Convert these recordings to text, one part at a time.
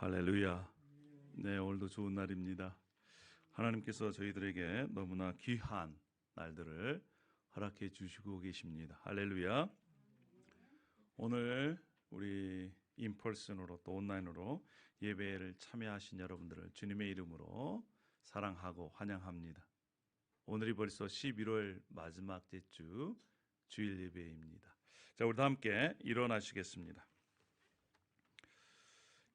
할렐루야. 네, 오늘도 좋은 날입니다. 하나님께서 저희들에게 너무나 귀한 날들을 허락해 주시고 계십니다. 할렐루야. 오늘 우리 인펄슨으로 또 온라인으로 예배를 참여하신 여러분들을 주님의 이름으로 사랑하고 환영합니다. 오늘이 벌써 11월 마지막 주 주일 예배입니다. 자, 우리 다 함께 일어나시겠습니다.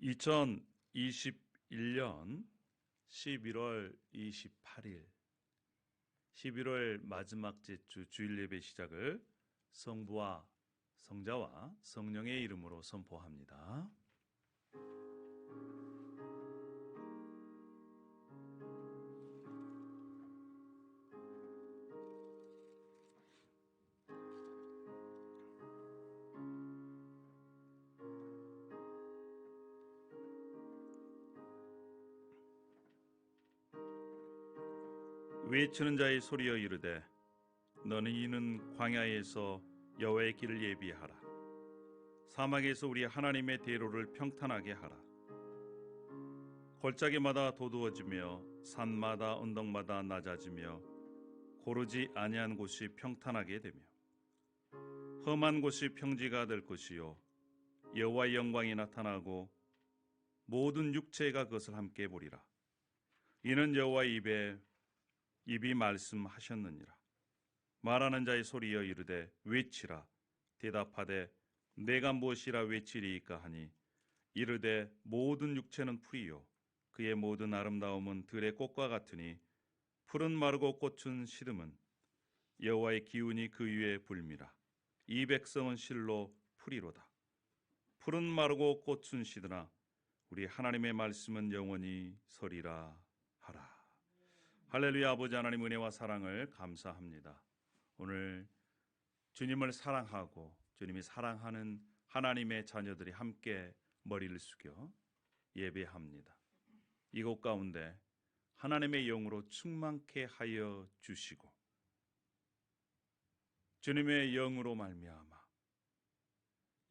2021년 11월 28일 11월 마지막 주 주일 예배 시작을 성부와 성자와 성령의 이름으로 선포합니다. 외치는 자의 소리여 이르되 너는 이는 광야에서 여호와의 길을 예비하라. 사막에서 우리 하나님의 대로를 평탄하게 하라. 골짜기마다 도두어지며 산마다 언덕마다 낮아지며 고르지 아니한 곳이 평탄하게 되며 험한 곳이 평지가 될 것이요 여호와의 영광이 나타나고 모든 육체가 그것을 함께 보리라. 이는 여호와의 입이 말씀하셨느니라. 말하는 자의 소리여 이르되 외치라. 대답하되 내가 무엇이라 외치리이까 하니 이르되 모든 육체는 풀이요 그의 모든 아름다움은 들의 꽃과 같으니 풀은 마르고 꽃은 시듬은 여호와의 기운이 그 위에 불미라. 이 백성은 실로 풀이로다. 풀은 마르고 꽃은 시드나 우리 하나님의 말씀은 영원히 서리라 하라. 할렐루야. 아버지 하나님 은혜와 사랑을 감사합니다. 오늘 주님을 사랑하고 주님이 사랑하는 하나님의 자녀들이 함께 머리를 숙여 예배합니다. 이곳 가운데 하나님의 영으로 충만케 하여 주시고 주님의 영으로 말미암아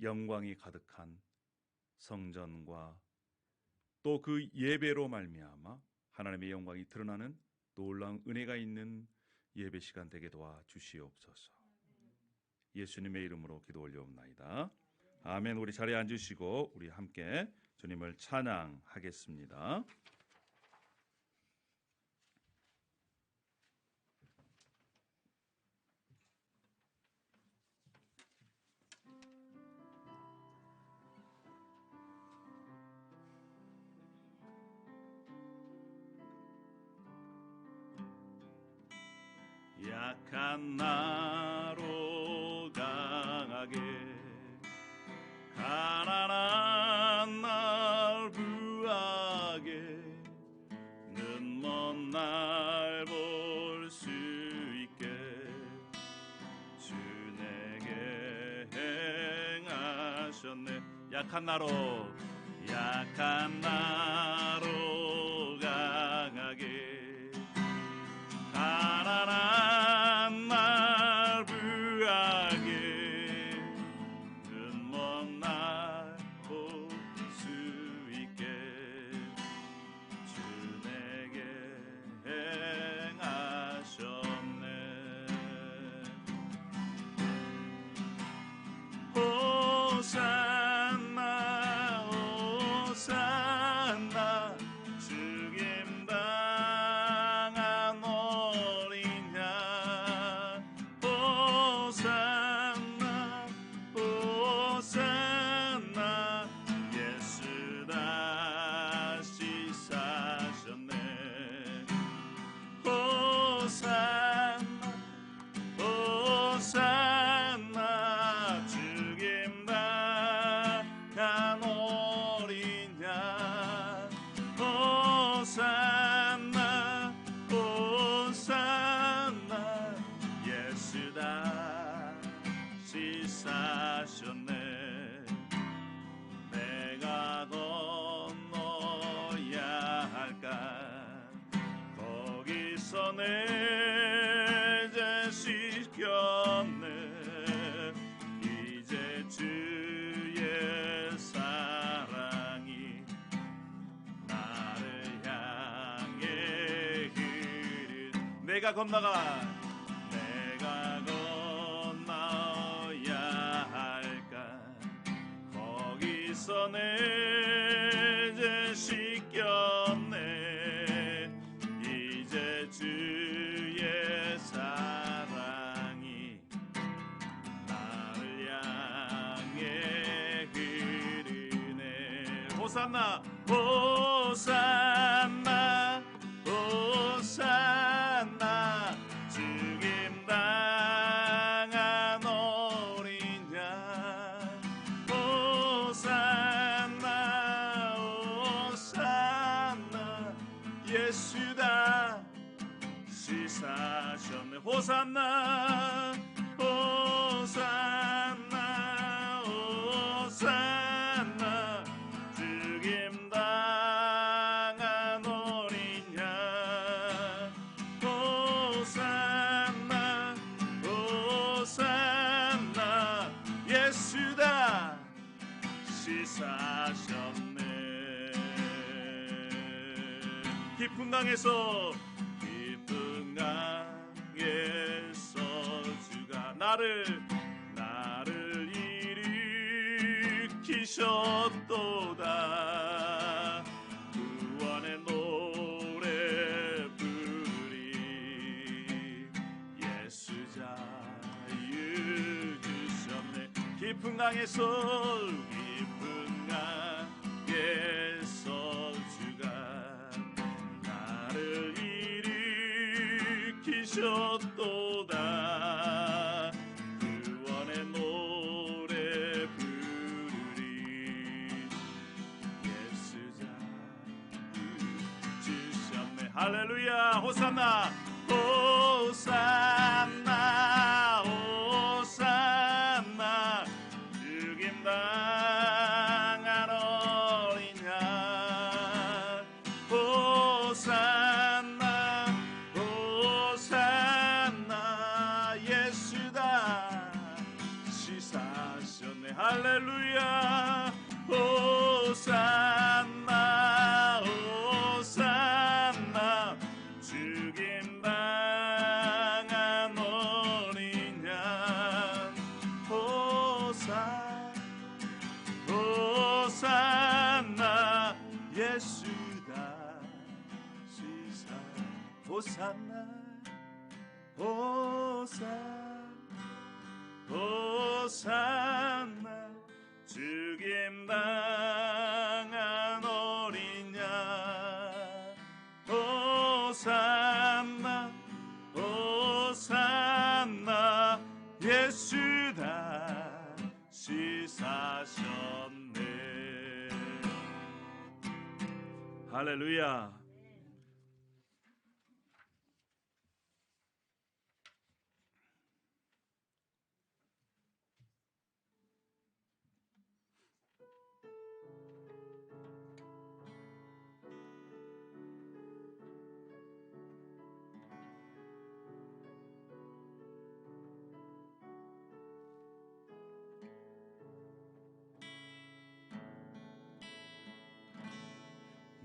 영광이 가득한 성전과 또 그 예배로 말미암아 하나님의 영광이 드러나는 놀라운 은혜가 있는 예배 시간 되게 도와 주시옵소서. 예수님의 이름으로 기도 올려옵나이다. 아멘. 우리 자리에 앉으시고 우리 함께 주님을 찬양하겠습니다. 약한 나로 강하게 가난한 날 부하게 눈먼 날 볼 수 있게 주 내게 행하셨네. 약한 나로 강하게 가난한 날 부하게 눈먼 날 볼 수 있게 주 내게 행하셨네. 호산나 호산나 주님 내가 건너야 할까 거기서 내 죄 씻겼네. 이제 주의 사랑이 내가 건너야 할까? 거기서 내 죄 씻겼네. 이제 주의 사랑이 나를 향해 흐르네. 호산나 호산나 호산나 죽임 당한 어린 양. 호산나 호산나 예수다 시사셨네. 호산나 호산나 호산나 죽임 당한 어린 양. 호산나 호산나 예수다 시사셨네. 깊은 강에서 주가 나를 일으키셨도다. 구원의 노래 부르리. 예수 자유 주셨네. 깊은 강에서 주가 나를 일으키셨도다. 구원의 노래 부르리. 예수 자유 주셨네. 할렐루야. 호산나 호산나 호산나 죽임 당한 어린 양. 호산나 호산나 예수다 시사하셨네. 할렐루야. 호산나 호산나 죽임 당한 어린 양. 호산나 예수다 시사. 호산나 호산나 죽임 당한 어린 양. 호산나 호산나 예수다 시사셨네. 할렐루야.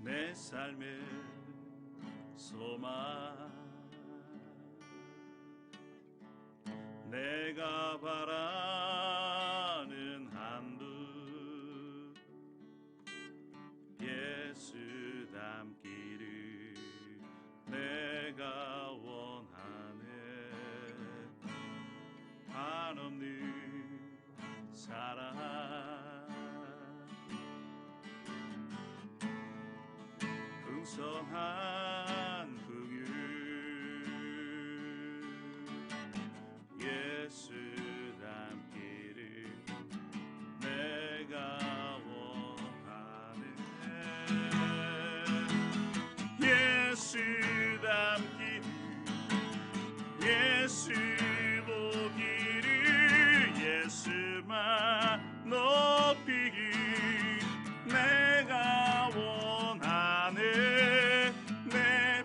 내 삶의 소망 내가 바라는 한두 예수 닮기를 내가 원하네. 한없는 사랑 풍성한 긍휼 예수 닮기를 내가 원하네. 예수 닮기를 예수 보기를 예수만 높이기 내가 원하네. 내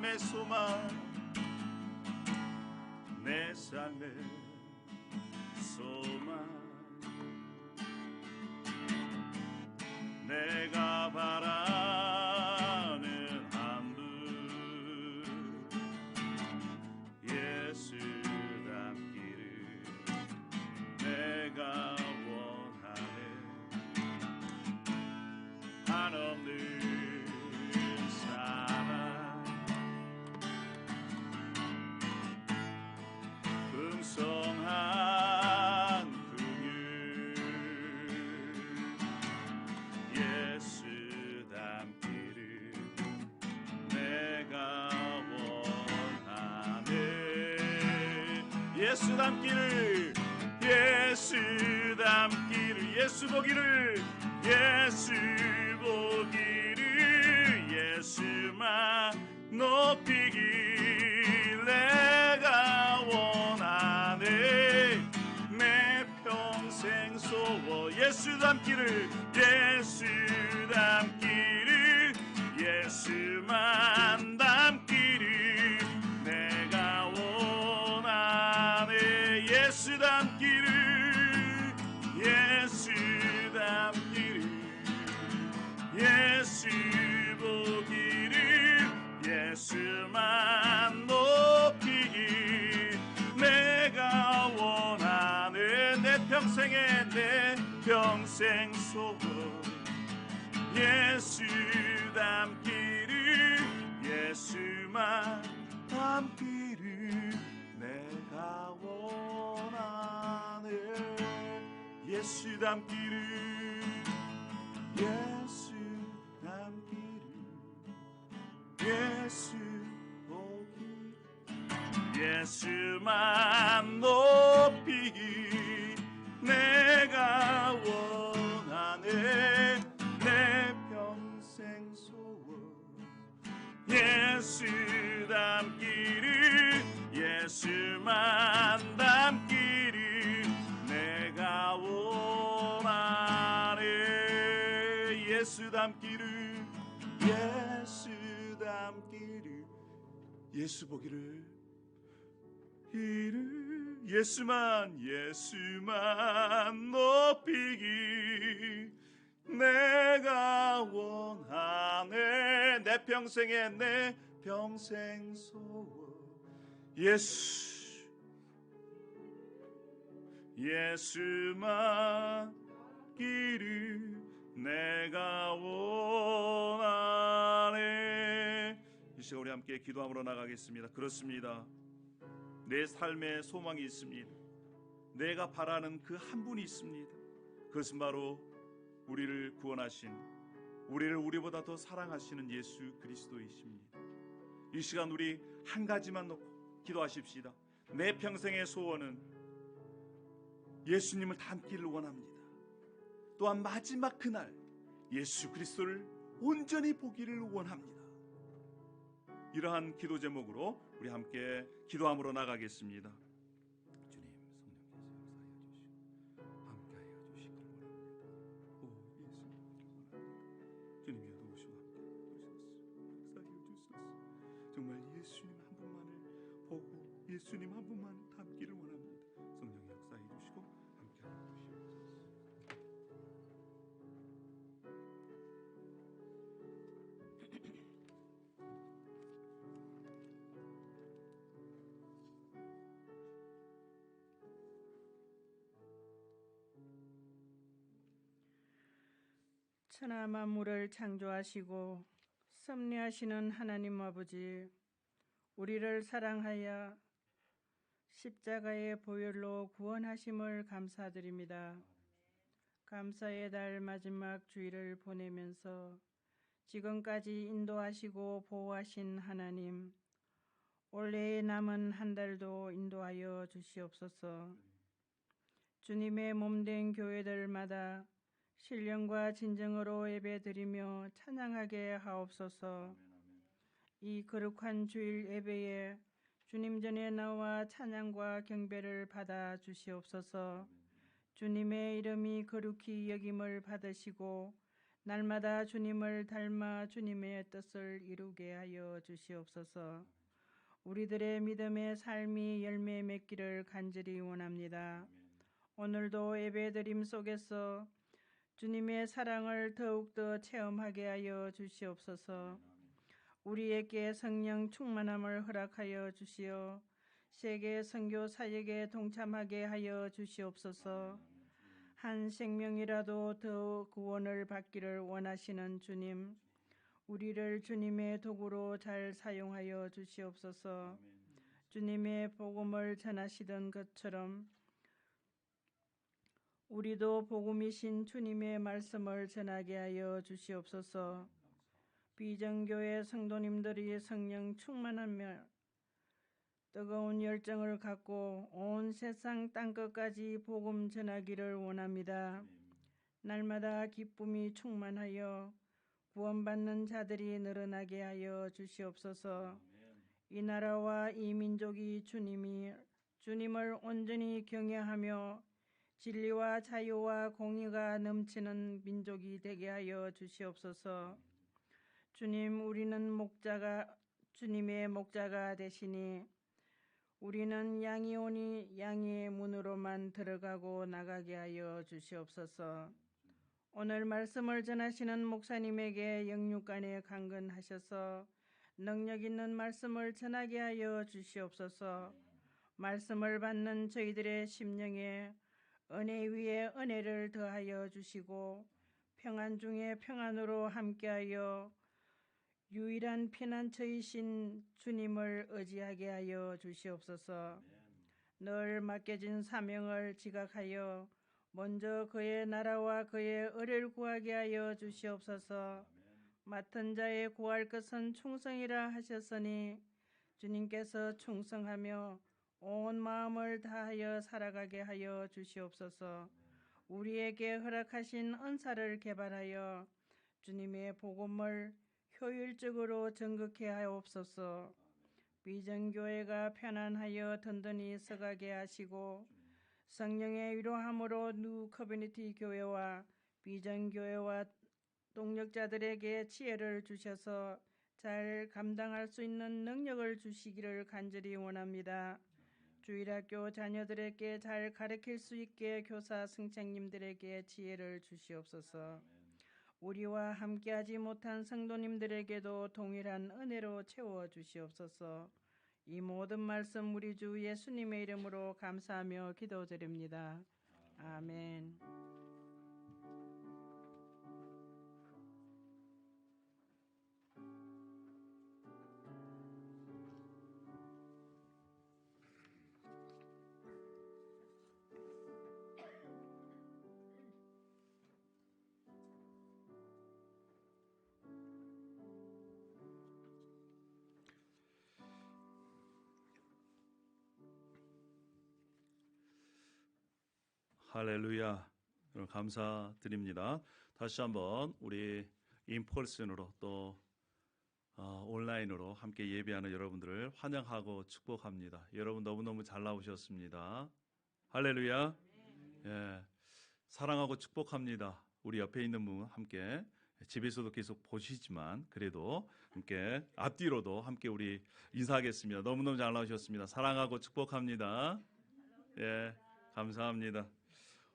삶의 소망, 내 삶의 소망, 내가 바라는 한 분, 예수 닮기를 내가 원하네. 한없는 사랑, 풍성한 긍휼, 예수 닮기를 내가 원하네. 예수 닮기를, 예수 닮기를, 예수 보기를, 예수 보기를, 예수만 높이길 내가 원하네. 내 평생 소원, 예수 닮기를, 예수 닮기를, 예수만 닮기를 내가 원하네. 예수 닮기를, 예수 닮기를, 예수 보기를, 예수만 높이길 내가 원하네. 내 평생에, 내 평생 소원, 예수 닮기를, 예수만 닮기를 내가 원하네. 예수 닮기를, 예수 닮기를, 예수 보기, 예수만 높이기 내가 원하네. 내 평생 소원, 예수 닮기를, 예수만 닮기를 내가 원하네. 예수 닮기를, 예수 닮기를, 예수 보기를, 이를 예수만, 예수만 높이기 내가 원하네. 내 평생에, 내 평생 소원, 예수, 예수만 길을 내가 원하네. 이 시간 우리 함께 기도함으로 나가겠습니다. 그렇습니다. 내 삶에 소망이 있습니다. 내가 바라는 그 한 분이 있습니다. 그것은 바로 우리를 구원하신, 우리를 우리보다 더 사랑하시는 예수 그리스도이십니다. 이 시간 우리 한 가지만 놓고 기도하십시다. 내 평생의 소원은 예수님을 닮기를 원합니다. 또한 마지막 그날 예수 그리스도를 온전히 보기를 원합니다. 이러한 기도 제목으로 우리 함께 기도함으로 나가겠습니다. 주님, 성령께서 역사하여 주시고 함께하여 주시길 원합니다. 오 예수님, 주님이 도우시고 함께 역사하여 주소서. 정말 예수님 한 분만을 보고 예수님 한 분만을 닮기를 원합니다. 성령이 역사해 주시고 함께하여 주시옵소서. 천하 만물을 창조하시고 섭리하시는 하나님 아버지, 우리를 사랑하여 십자가의 보혈로 구원하심을 감사드립니다. 감사의 달 마지막 주일을 보내면서 지금까지 인도하시고 보호하신 하나님, 올해의 남은 한 달도 인도하여 주시옵소서. 주님의 몸된 교회들마다 신령과 진정으로 예배드리며 찬양하게 하옵소서. 이 거룩한 주일 예배에 주님 전에 나와 찬양과 경배를 받아 주시옵소서. 주님의 이름이 거룩히 여김을 받으시고 날마다 주님을 닮아 주님의 뜻을 이루게 하여 주시옵소서. 우리들의 믿음의 삶이 열매 맺기를 간절히 원합니다. 오늘도 예배드림 속에서 주님의 사랑을 더욱더 체험하게 하여 주시옵소서. 우리에게 성령 충만함을 허락하여 주시어 세계 선교 사역에 동참하게 하여 주시옵소서. 한 생명이라도 더 구원을 받기를 원하시는 주님, 우리를 주님의 도구로 잘 사용하여 주시옵소서. 주님의 복음을 전하시던 것처럼 우리도 복음이신 주님의 말씀을 전하게 하여 주시옵소서. 비전교회 성도님들이 성령 충만하며 뜨거운 열정을 갖고 온 세상 땅끝까지 복음 전하기를 원합니다. 날마다 기쁨이 충만하여 구원받는 자들이 늘어나게 하여 주시옵소서. 이 나라와 이 민족이 주님을 온전히 경외하며 진리와 자유와 공의가 넘치는 민족이 되게 하여 주시옵소서. 주님, 우리는 주님의 목자가 되시니 우리는 양이 오니 양의 문으로만 들어가고 나가게 하여 주시옵소서. 오늘 말씀을 전하시는 목사님에게 영육간에 강건하셔서 능력 있는 말씀을 전하게 하여 주시옵소서. 말씀을 받는 저희들의 심령에 은혜 위에 은혜를 더하여 주시고 평안 중에 평안으로 함께하여 유일한 피난처이신 주님을 의지하게 하여 주시옵소서. 늘 맡겨진 사명을 지각하여 먼저 그의 나라와 그의 의를 구하게 하여 주시옵소서. 맡은 자의 구할 것은 충성이라 하셨으니 주님께서 충성하며 온 마음을 다하여 살아가게 하여 주시옵소서. 우리에게 허락하신 은사를 개발하여 주님의 복음을 효율적으로 전극해 하옵소서. 비전교회가 편안하여 든든히 서가게 하시고 성령의 위로함으로 뉴 커뮤니티 교회와 비전교회와 동력자들에게 지혜를 주셔서 잘 감당할 수 있는 능력을 주시기를 간절히 원합니다. 주일학교 자녀들에게 잘 가르칠 수 있게 교사 선생님들에게 지혜를 주시옵소서. 우리와 함께하지 못한 성도님들에게도 동일한 은혜로 채워 주시옵소서. 이 모든 말씀 우리 주 예수님의 이름으로 감사하며 기도드립니다. 아멘. 할렐루야. 여러분 감사드립니다. 다시 한번 우리 인펄슨으로 또 온라인으로 함께 예배하는 여러분들을 환영하고 축복합니다. 여러분 너무너무 잘 나오셨습니다. 할렐루야. 예, 사랑하고 축복합니다. 우리 옆에 있는 분 함께 집에서도 계속 보시지만 그래도 함께 앞뒤로도 함께 우리 인사하겠습니다. 너무너무 잘 나오셨습니다. 사랑하고 축복합니다. 예, 감사합니다.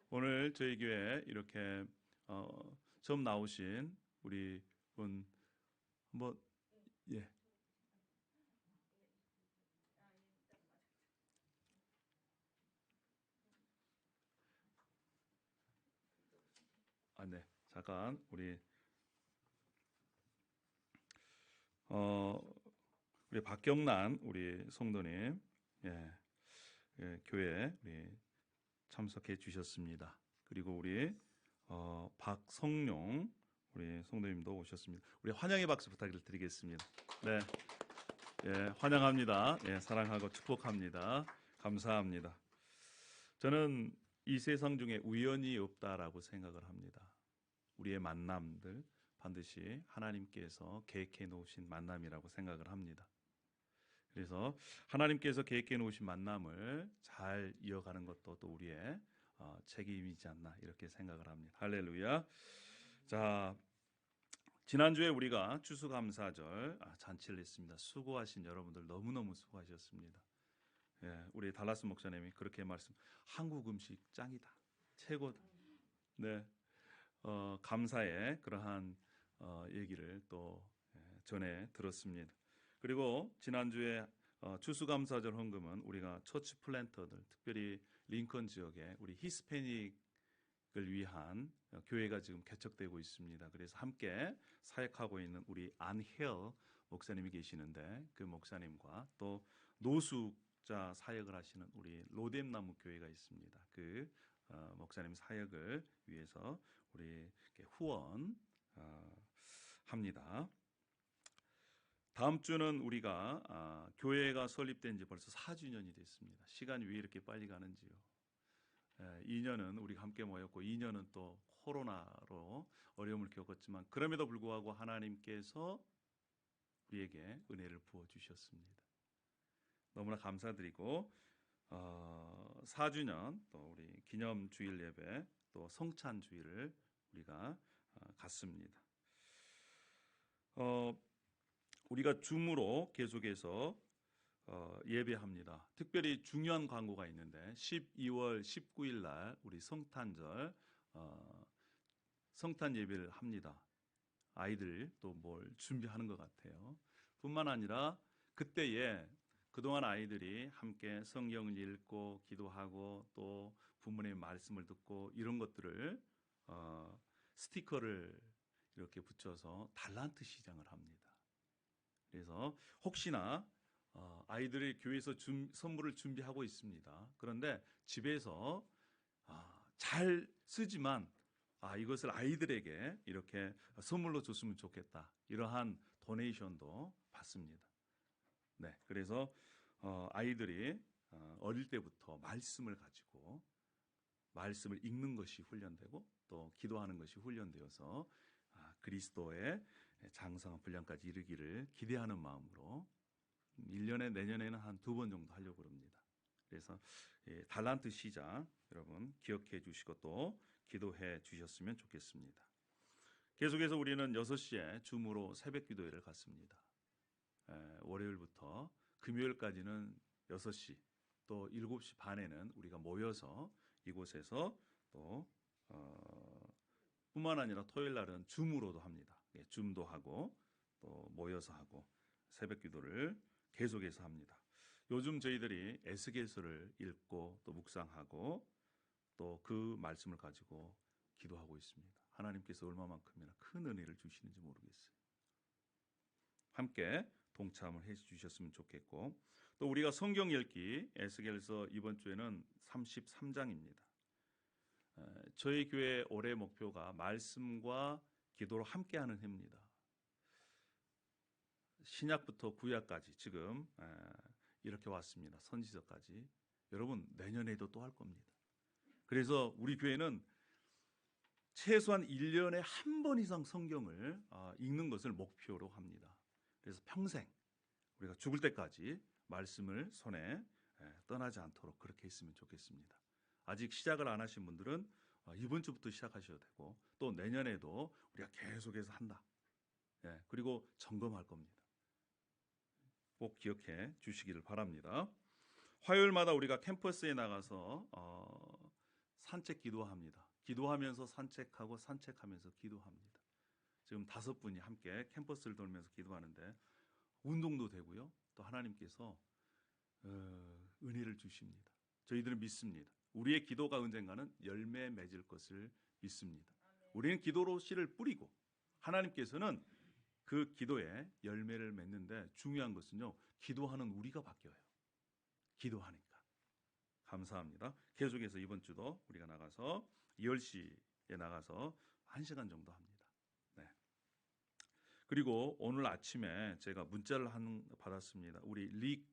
오늘 저희 교회 이렇게 처음 나오신 우리 분 한번 예. 네. 잠깐 우리 박경란 우리 성도님 교회 우리 참석해 주셨습니다. 그리고 우리 박성룡 우리 성도님도 오셨습니다. 우리 환영의 박수 부탁드리겠습니다. 네, 예, 환영합니다. 예, 사랑하고 축복합니다. 감사합니다. 저는 이 세상 중에 우연이 없다라고 생각을 합니다. 우리의 만남들 반드시 하나님께서 계획해 놓으신 만남이라고 생각을 합니다. 그래서 하나님께서 계획해 놓으신 만남을 잘 이어가는 것도 또 우리의 책임이지 않나 이렇게 생각을 합니다. 할렐루야. 자, 지난주에 우리가 추수감사절 잔치를 했습니다. 수고하신 여러분들 너무너무 수고하셨습니다. 예, 우리 달라스 목사님이 그렇게 한국 음식 짱이다, 최고다. 네, 감사의 그러한 얘기를 또 전해 들었습니다. 그리고 지난주에 추수감사절 헌금은 우리가 처치 플랜터들, 특별히 링컨 지역에 우리 히스패닉을 위한 교회가 지금 개척되고 있습니다. 그래서 함께 사역하고 있는 우리 안헬 목사님이 계시는데, 그 목사님과 또 노숙자 사역을 하시는 우리 로뎀나무 교회가 있습니다. 그 목사님 사역을 위해서 우리 후원 합니다. 다음 주는 우리가 교회가 설립된 지 벌써 4주년이 됐습니다. 시간이 왜 이렇게 빨리 가는지요. 2년은 우리가 함께 모였고 2년은 또 코로나로 어려움을 겪었지만, 그럼에도 불구하고 하나님께서 우리에게 은혜를 부어주셨습니다. 너무나 감사드리고 4주년 또 우리 기념주일 예배, 또 성찬주일을 우리가 갔습니다. 우리가 줌으로 계속해서 예배합니다. 특별히 중요한 광고가 있는데 12월 19일 날 우리 성탄절 성탄 예배를 합니다. 아이들 또 뭘 준비하는 것 같아요. 뿐만 아니라 그때에 그동안 아이들이 함께 성경을 읽고 기도하고 또 부모님의 말씀을 듣고 이런 것들을 스티커를 이렇게 붙여서 달란트 시장을 합니다. 그래서 혹시나 아이들이 교회에서 선물을 준비하고 있습니다. 그런데 집에서 잘 쓰지만 이것을 아이들에게 이렇게 선물로 줬으면 좋겠다, 이러한 도네이션도 받습니다. 네, 그래서 아이들이 어릴 때부터 말씀을 가지고 말씀을 읽는 것이 훈련되고 또 기도하는 것이 훈련되어서 그리스도의 장성한 분량까지 이르기를 기대하는 마음으로 1년에 내년에는 한 2번 정도 하려고 합니다. 그래서 달란트 시장 여러분 기억해 주시고 또 기도해 주셨으면 좋겠습니다. 계속해서 우리는 6시에 줌으로 새벽 기도회를 갔습니다. 월요일부터 금요일까지는 6시 또 7시 반에는 우리가 모여서 이곳에서 또 뿐만 아니라 토요일 날은 줌으로도 합니다. 줌도 하고 또 모여서 하고 새벽 기도를 계속해서 합니다. 요즘 저희들이 에스겔서를 읽고 또 묵상하고 또 그 말씀을 가지고 기도하고 있습니다. 하나님께서 얼마만큼이나 큰 은혜를 주시는지 모르겠어요. 함께 동참을 해 주셨으면 좋겠고, 또 우리가 성경 읽기 에스겔서 이번 주에는 33장입니다. 저희 교회 올해 목표가 말씀과 기도로 함께하는 해입니다. 신약부터 구약까지 지금 이렇게 왔습니다. 선지서까지. 여러분 내년에도 또 할 겁니다. 그래서 우리 교회는 최소한 1년에 한 번 이상 성경을 읽는 것을 목표로 합니다. 그래서 평생 우리가 죽을 때까지 말씀을 손에 떠나지 않도록 그렇게 했으면 좋겠습니다. 아직 시작을 안 하신 분들은 이번 주부터 시작하셔도 되고 또 내년에도 우리가 계속해서 한다. 그리고 점검할 겁니다. 꼭 기억해 주시기를 바랍니다. 화요일마다 우리가 캠퍼스에 나가서 산책 기도합니다. 기도하면서 산책하고 산책하면서 기도합니다. 지금 5분이 함께 캠퍼스를 돌면서 기도하는데 운동도 되고요. 또 하나님께서 은혜를 주십니다. 저희들은 믿습니다. 우리의 기도가 언젠가는 열매 맺을 것을 믿습니다. 우리는 기도로 씨를 뿌리고 하나님께서는 그 기도에 열매를 맺는데 중요한 것은요, 기도하는 우리가 바뀌어요. 기도하니까. 감사합니다. 계속해서 이번 주도 우리가 나가서 10시에 나가서 1시간 정도 합니다. 네. 그리고 오늘 아침에 제가 문자를 받았습니다. 우리 릭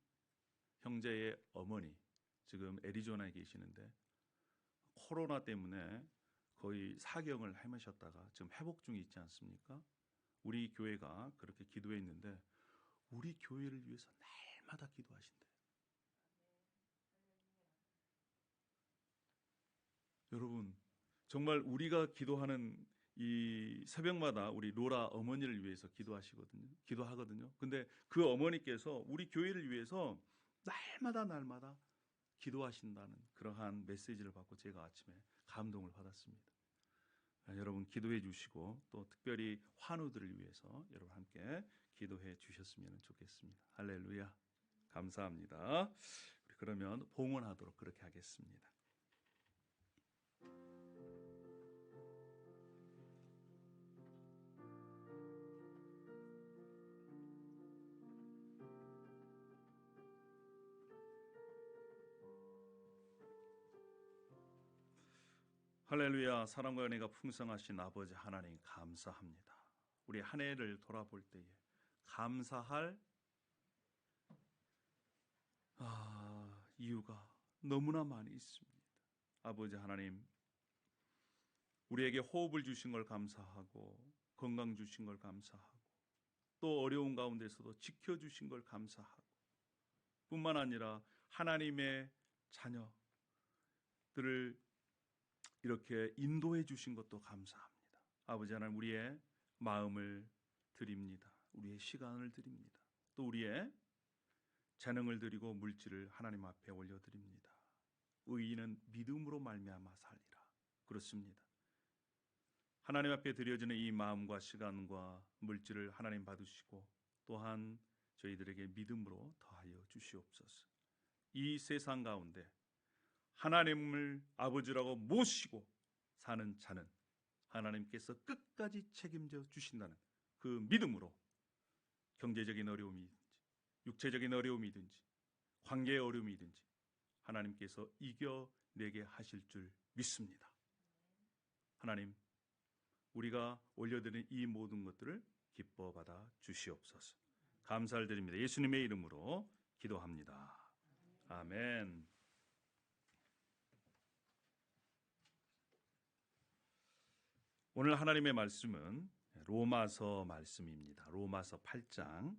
형제의 어머니 지금 애리조나에 계시는데 코로나 때문에 거의 사경을 헤매셨다가 지금 회복 중에 있지 않습니까? 우리 교회가 그렇게 기도했는데 우리 교회를 위해서 날마다 기도하신대요. 여러분 정말 우리가 기도하는 이 새벽마다 우리 로라 어머니를 위해서 기도하거든요. 근데 그 어머니께서 우리 교회를 위해서 날마다 기도하신다는 그러한 메시지를 받고 제가 아침에 감동을 받았습니다. 여러분 기도해 주시고 또 특별히 환우들을 위해서 여러분 함께 기도해 주셨으면 좋겠습니다. 할렐루야. 감사합니다. 우리 그러면 봉헌하도록 그렇게 하겠습니다. 할렐루야. 사랑과 은혜가 풍성하신 아버지 하나님 감사합니다. 우리 한 해를 돌아볼 때에 감사할 이유가 너무나 많이 있습니다. 아버지 하나님, 우리에게 호흡을 주신 걸 감사하고 건강 주신 걸 감사하고 또 어려운 가운데서도 지켜주신 걸 감사하고 뿐만 아니라 하나님의 자녀들을 이렇게 인도해 주신 것도 감사합니다. 아버지 하나님, 우리의 마음을 드립니다. 우리의 시간을 드립니다. 또 우리의 재능을 드리고 물질을 하나님 앞에 올려드립니다. 의인은 믿음으로 말미암아 살리라. 그렇습니다. 하나님 앞에 드려지는 이 마음과 시간과 물질을 하나님 받으시고 또한 저희들에게 믿음으로 더하여 주시옵소서. 이 세상 가운데 하나님을 아버지라고 모시고 사는 자는 하나님께서 끝까지 책임져 주신다는 그 믿음으로 경제적인 어려움이든지 육체적인 어려움이든지 관계의 어려움이든지 하나님께서 이겨내게 하실 줄 믿습니다. 하나님, 우리가 올려드린 이 모든 것들을 기뻐 받아 주시옵소서. 감사를 드립니다. 예수님의 이름으로 기도합니다. 아멘. 오늘 하나님의 말씀은 로마서 말씀입니다. 로마서 8장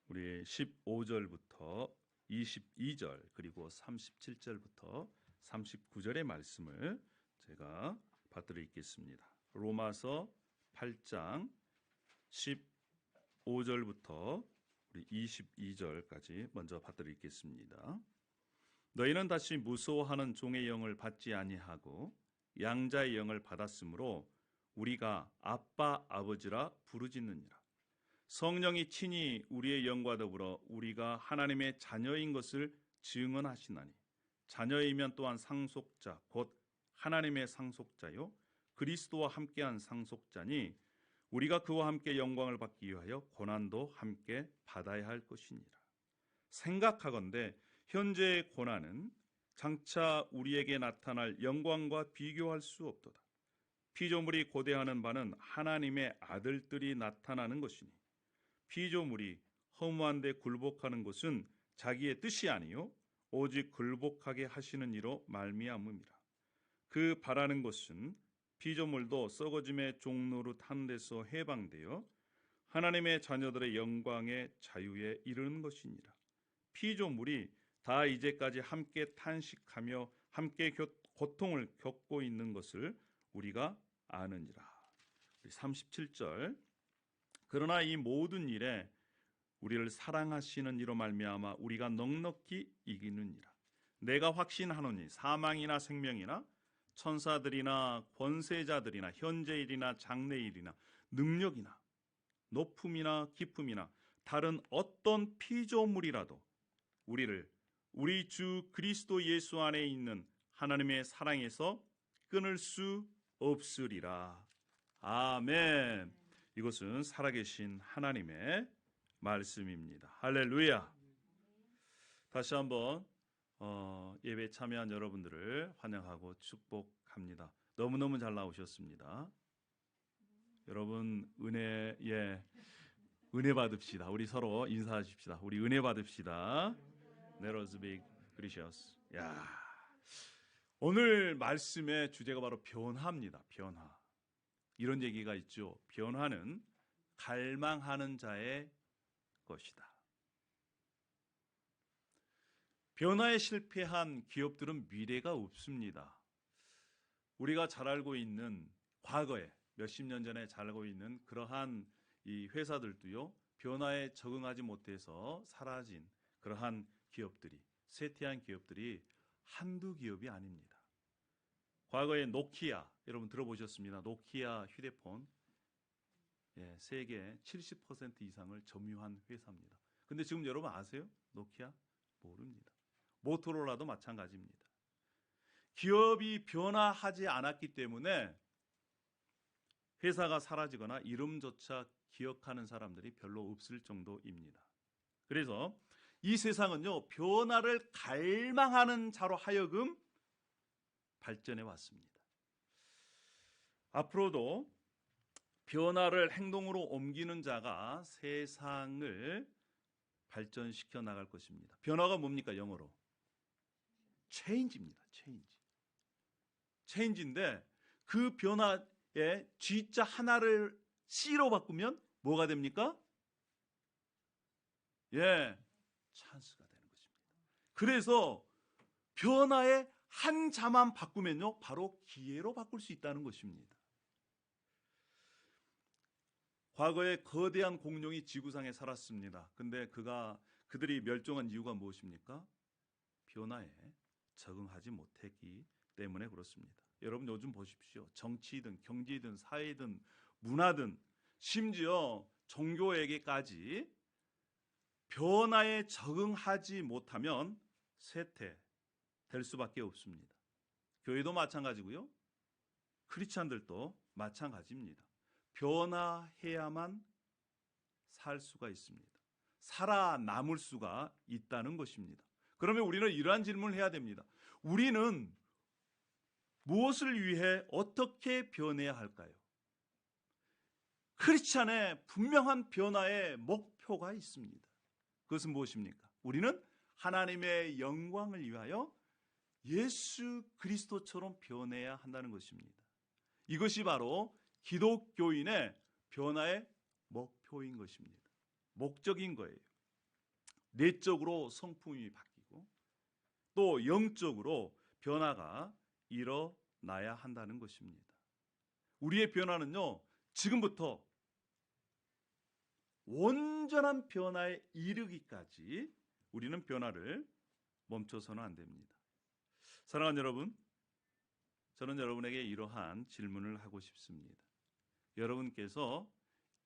우리 15절부터 22절 그리고 37절부터 39절의 말씀을 제가 받들어 읽겠습니다. 로마서 8장 15절부터 우리 22절까지 먼저 받들어 읽겠습니다. 너희는 다시 무서워하는 종의 영을 받지 아니하고 양자의 영을 받았으므로 우리가 아빠 아버지라 부르짖느니라. 성령이 친히 우리의 영과 더불어 우리가 하나님의 자녀인 것을 증언하시나니 자녀이면 또한 상속자 곧 하나님의 상속자요 그리스도와 함께한 상속자니 우리가 그와 함께 영광을 받기 위하여 고난도 함께 받아야 할 것이니라. 생각하건대 현재의 고난은 장차 우리에게 나타날 영광과 비교할 수 없도다. 피조물이 고대하는 바는 하나님의 아들들이 나타나는 것이니 피조물이 허무한 데 굴복하는 것은 자기의 뜻이 아니요 오직 굴복하게 하시는 이로 말미암음이라. 그 바라는 것은 피조물도 썩어짐의 종노릇 한 데서 해방되어 하나님의 자녀들의 영광의 자유에 이르는 것이니라. 피조물이 다 이제까지 함께 탄식하며 함께 고통을 겪고 있는 것을 우리가 아느니라. 37절 그러나 이 모든 일에 우리를 사랑하시는 이로 말미암아 우리가 넉넉히 이기느니라. 내가 확신하노니 사망이나 생명이나 천사들이나 권세자들이나 현재일이나 장래일이나 능력이나 높음이나 깊음이나 다른 어떤 피조물이라도 우리를 우리 주 그리스도 예수 안에 있는 하나님의 사랑에서 끊을 수 없으리라. 아멘. 이것은 살아계신 하나님의 말씀입니다. 할렐루야. 다시 한번 예배에 참여한 여러분들을 환영하고 축복합니다. 너무너무 잘 나오셨습니다. 여러분 은혜 받읍시다. 우리 서로 인사하십시다. 우리 은혜 받읍시다. 네로즈빅 그리셔스. 야, 오늘 말씀의 주제가 바로 변화입니다. 변화. 이런 얘기가 있죠. 변화는 갈망하는 자의 것이다. 변화에 실패한 기업들은 미래가 없습니다. 우리가 잘 알고 있는 과거에 몇십 년 전에 잘 알고 있는 그러한 이 회사들도요, 변화에 적응하지 못해서 사라진 그러한 기업들이, 쇠퇴한 기업들이 한두 기업이 아닙니다. 과거에 노키아, 여러분 들어보셨습니다. 노키아 휴대폰, 세계 70% 이상을 점유한 회사입니다. 근데 지금 여러분 아세요? 노키아? 모릅니다. 모토로라도 마찬가지입니다. 기업이 변화하지 않았기 때문에 회사가 사라지거나 이름조차 기억하는 사람들이 별로 없을 정도입니다. 그래서 이 세상은요, 변화를 갈망하는 자로 하여금 발전해 왔습니다. 앞으로도 변화를 행동으로 옮기는 자가 세상을 발전시켜 나갈 것입니다. 변화가 뭡니까? 영어로 체인지입니다. 체인지인데 그 변화에 G자 하나를 C로 바꾸면 뭐가 됩니까? 찬스가 되는 것입니다. 그래서 변화의 한 자만 바꾸면요, 바로 기회로 바꿀 수 있다는 것입니다. 과거에 거대한 공룡이 지구상에 살았습니다. 근데 그들이 멸종한 이유가 무엇입니까? 변화에 적응하지 못했기 때문에 그렇습니다. 여러분 요즘 보십시오. 정치든 경제든 사회든 문화든 심지어 종교에게까지 변화에 적응하지 못하면 쇠퇴될 수밖에 없습니다. 교회도 마찬가지고요. 크리스찬들도 마찬가지입니다. 변화해야만 살 수가 있습니다. 살아남을 수가 있다는 것입니다. 그러면 우리는 이러한 질문을 해야 됩니다. 우리는 무엇을 위해 어떻게 변해야 할까요? 크리스찬의 분명한 변화의 목표가 있습니다. 그것은 무엇입니까? 우리는 하나님의 영광을 위하여 예수 그리스도처럼 변해야 한다는 것입니다. 이것이 바로 기독교인의 변화의 목표인 것입니다. 목적인 거예요. 내적으로 성품이 바뀌고 또 영적으로 변화가 일어나야 한다는 것입니다. 우리의 변화는요, 지금부터 온전한 변화에 이르기까지 우리는 변화를 멈춰서는 안 됩니다. 사랑하는 여러분, 저는 여러분에게 이러한 질문을 하고 싶습니다. 여러분께서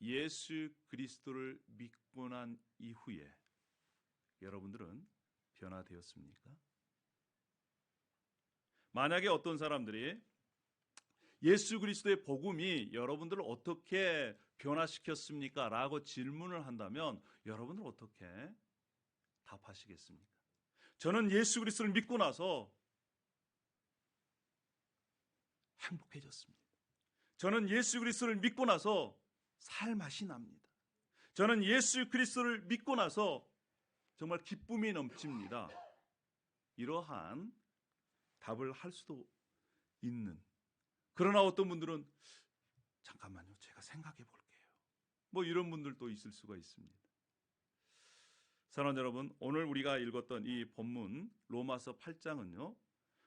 예수 그리스도를 믿고 난 이후에 여러분들은 변화되었습니까? 만약에 어떤 사람들이 예수 그리스도의 복음이 여러분들을 어떻게 변화시켰습니까? 라고 질문을 한다면 여러분들 어떻게 답하시겠습니까? 저는 예수 그리스도를 믿고 나서 행복해졌습니다. 저는 예수 그리스도를 믿고 나서 살 맛이 납니다. 저는 예수 그리스도를 믿고 나서 정말 기쁨이 넘칩니다. 이러한 답을 할 수도 있는, 그러나 어떤 분들은 잠깐만요, 제가 생각해 볼게요, 이런 분들도 있을 수가 있습니다. 사랑하는 여러분, 오늘 우리가 읽었던 이 본문 로마서 8장은요,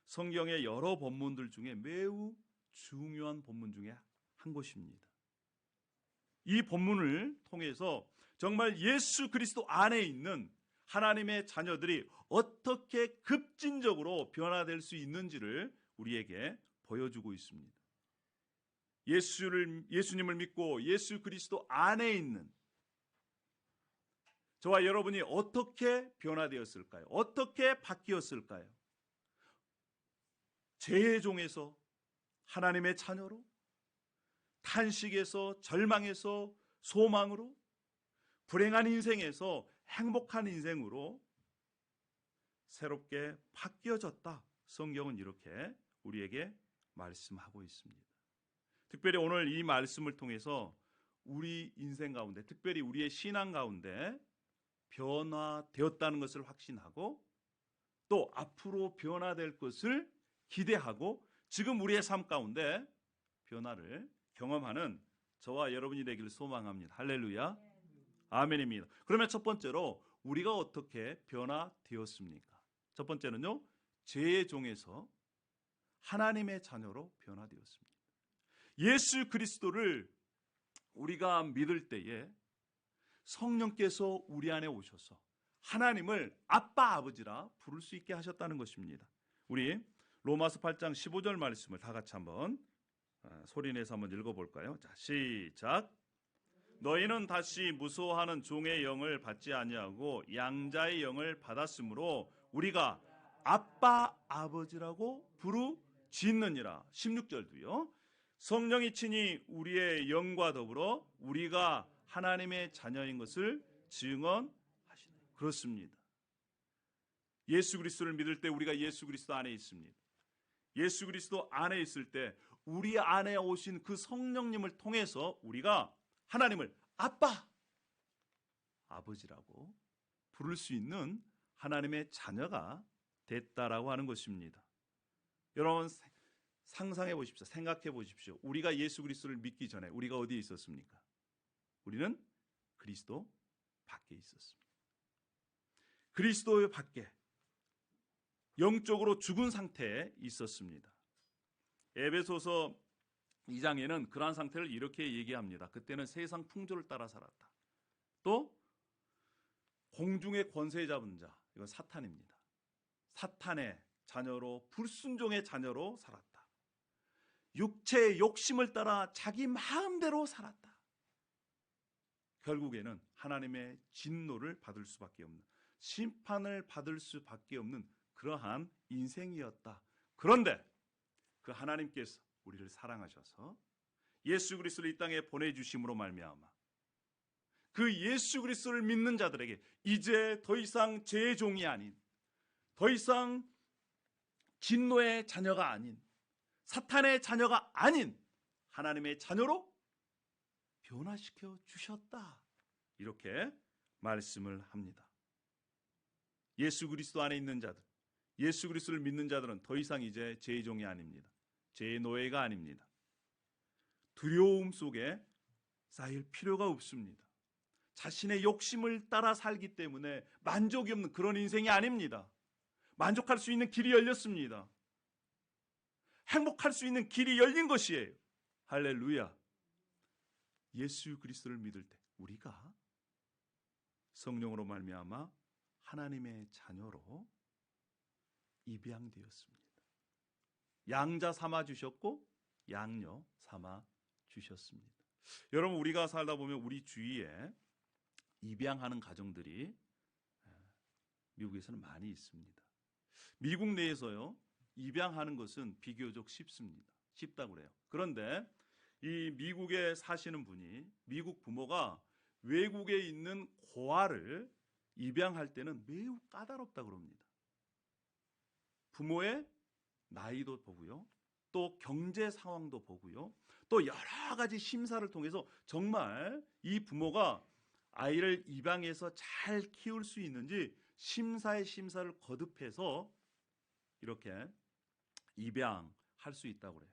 성경의 여러 본문들 중에 매우 중요한 본문 중에 한 곳입니다. 이 본문을 통해서 정말 예수 그리스도 안에 있는 하나님의 자녀들이 어떻게 급진적으로 변화될 수 있는지를 우리에게 보여주고 있습니다. 예수님을 믿고 예수 그리스도 안에 있는 저와 여러분이 어떻게 변화되었을까요? 어떻게 바뀌었을까요? 죄의 종에서 하나님의 자녀로, 탄식에서 절망에서 소망으로, 불행한 인생에서 행복한 인생으로 새롭게 바뀌어졌다. 성경은 이렇게 우리에게 말씀하고 있습니다. 특별히 오늘 이 말씀을 통해서 우리 인생 가운데, 특별히 우리의 신앙 가운데 변화되었다는 것을 확신하고 또 앞으로 변화될 것을 기대하고 지금 우리의 삶 가운데 변화를 경험하는 저와 여러분이 되기를 소망합니다. 할렐루야. 아멘입니다. 그러면 첫 번째로 우리가 어떻게 변화되었습니까? 첫 번째는요, 죄의 종에서 하나님의 자녀로 변화되었습니다. 예수 그리스도를 우리가 믿을 때에 성령께서 우리 안에 오셔서 하나님을 아빠 아버지라 부를 수 있게 하셨다는 것입니다. 우리 로마서 8장 15절 말씀을 다 같이 한번 소리내서 한번 읽어볼까요? 자, 시작. 너희는 다시 무소하는 종의 영을 받지 아니하고 양자의 영을 받았으므로 우리가 아빠 아버지라고 부르짖느니라. 16절도요. 성령이 친히 우리의 영과 더불어 우리가 하나님의 자녀인 것을 증언하시네. 그렇습니다. 예수 그리스도를 믿을 때 우리가 예수 그리스도 안에 있습니다. 예수 그리스도 안에 있을 때 우리 안에 오신 그 성령님을 통해서 우리가 하나님을 아빠, 아버지라고 부를 수 있는 하나님의 자녀가 됐다라고 하는 것입니다. 여러분 상상해 보십시오. 생각해 보십시오. 우리가 예수 그리스도를 믿기 전에 우리가 어디에 있었습니까? 우리는 그리스도 밖에 있었습니다. 그리스도 밖에 영적으로 죽은 상태에 있었습니다. 에베소서 2장에는 그러한 상태를 이렇게 얘기합니다. 그때는 세상 풍조를 따라 살았다. 또 공중의 권세 잡은 자, 이건 사탄입니다. 사탄의 자녀로, 불순종의 자녀로 살았다. 육체의 욕심을 따라 자기 마음대로 살았다. 결국에는 하나님의 진노를 받을 수밖에 없는, 심판을 받을 수밖에 없는 그러한 인생이었다. 그런데 그 하나님께서 우리를 사랑하셔서 예수 그리스도를 이 땅에 보내주심으로 말미암아 그 예수 그리스도를 믿는 자들에게 이제 더 이상 죄의 종이 아닌, 더 이상 진노의 자녀가 아닌, 사탄의 자녀가 아닌 하나님의 자녀로 변화시켜 주셨다. 이렇게 말씀을 합니다. 예수 그리스도 안에 있는 자들, 예수 그리스도를 믿는 자들은 더 이상 이제 죄의 종이 아닙니다. 죄의 노예가 아닙니다. 두려움 속에 쌓일 필요가 없습니다. 자신의 욕심을 따라 살기 때문에 만족이 없는 그런 인생이 아닙니다. 만족할 수 있는 길이 열렸습니다. 행복할 수 있는 길이 열린 것이에요. 할렐루야. 예수 그리스도를 믿을 때 우리가 성령으로 말미암아 하나님의 자녀로 입양되었습니다. 양자 삼아 주셨고 양녀 삼아 주셨습니다. 여러분 우리가 살다 보면 우리 주위에 입양하는 가정들이 미국에서는 많이 있습니다. 미국 내에서요 입양하는 것은 비교적 쉽다고 그래요. 그런데 이 미국에 사시는 분이 미국 부모가 외국에 있는 고아를 입양할 때는 매우 까다롭다고 그럽니다. 부모의 나이도 보고요. 또 경제 상황도 보고요. 또 여러 가지 심사를 통해서 정말 이 부모가 아이를 입양해서 잘 키울 수 있는지 심사의 심사를 거듭해서 이렇게 입양할 수 있다고 그래요.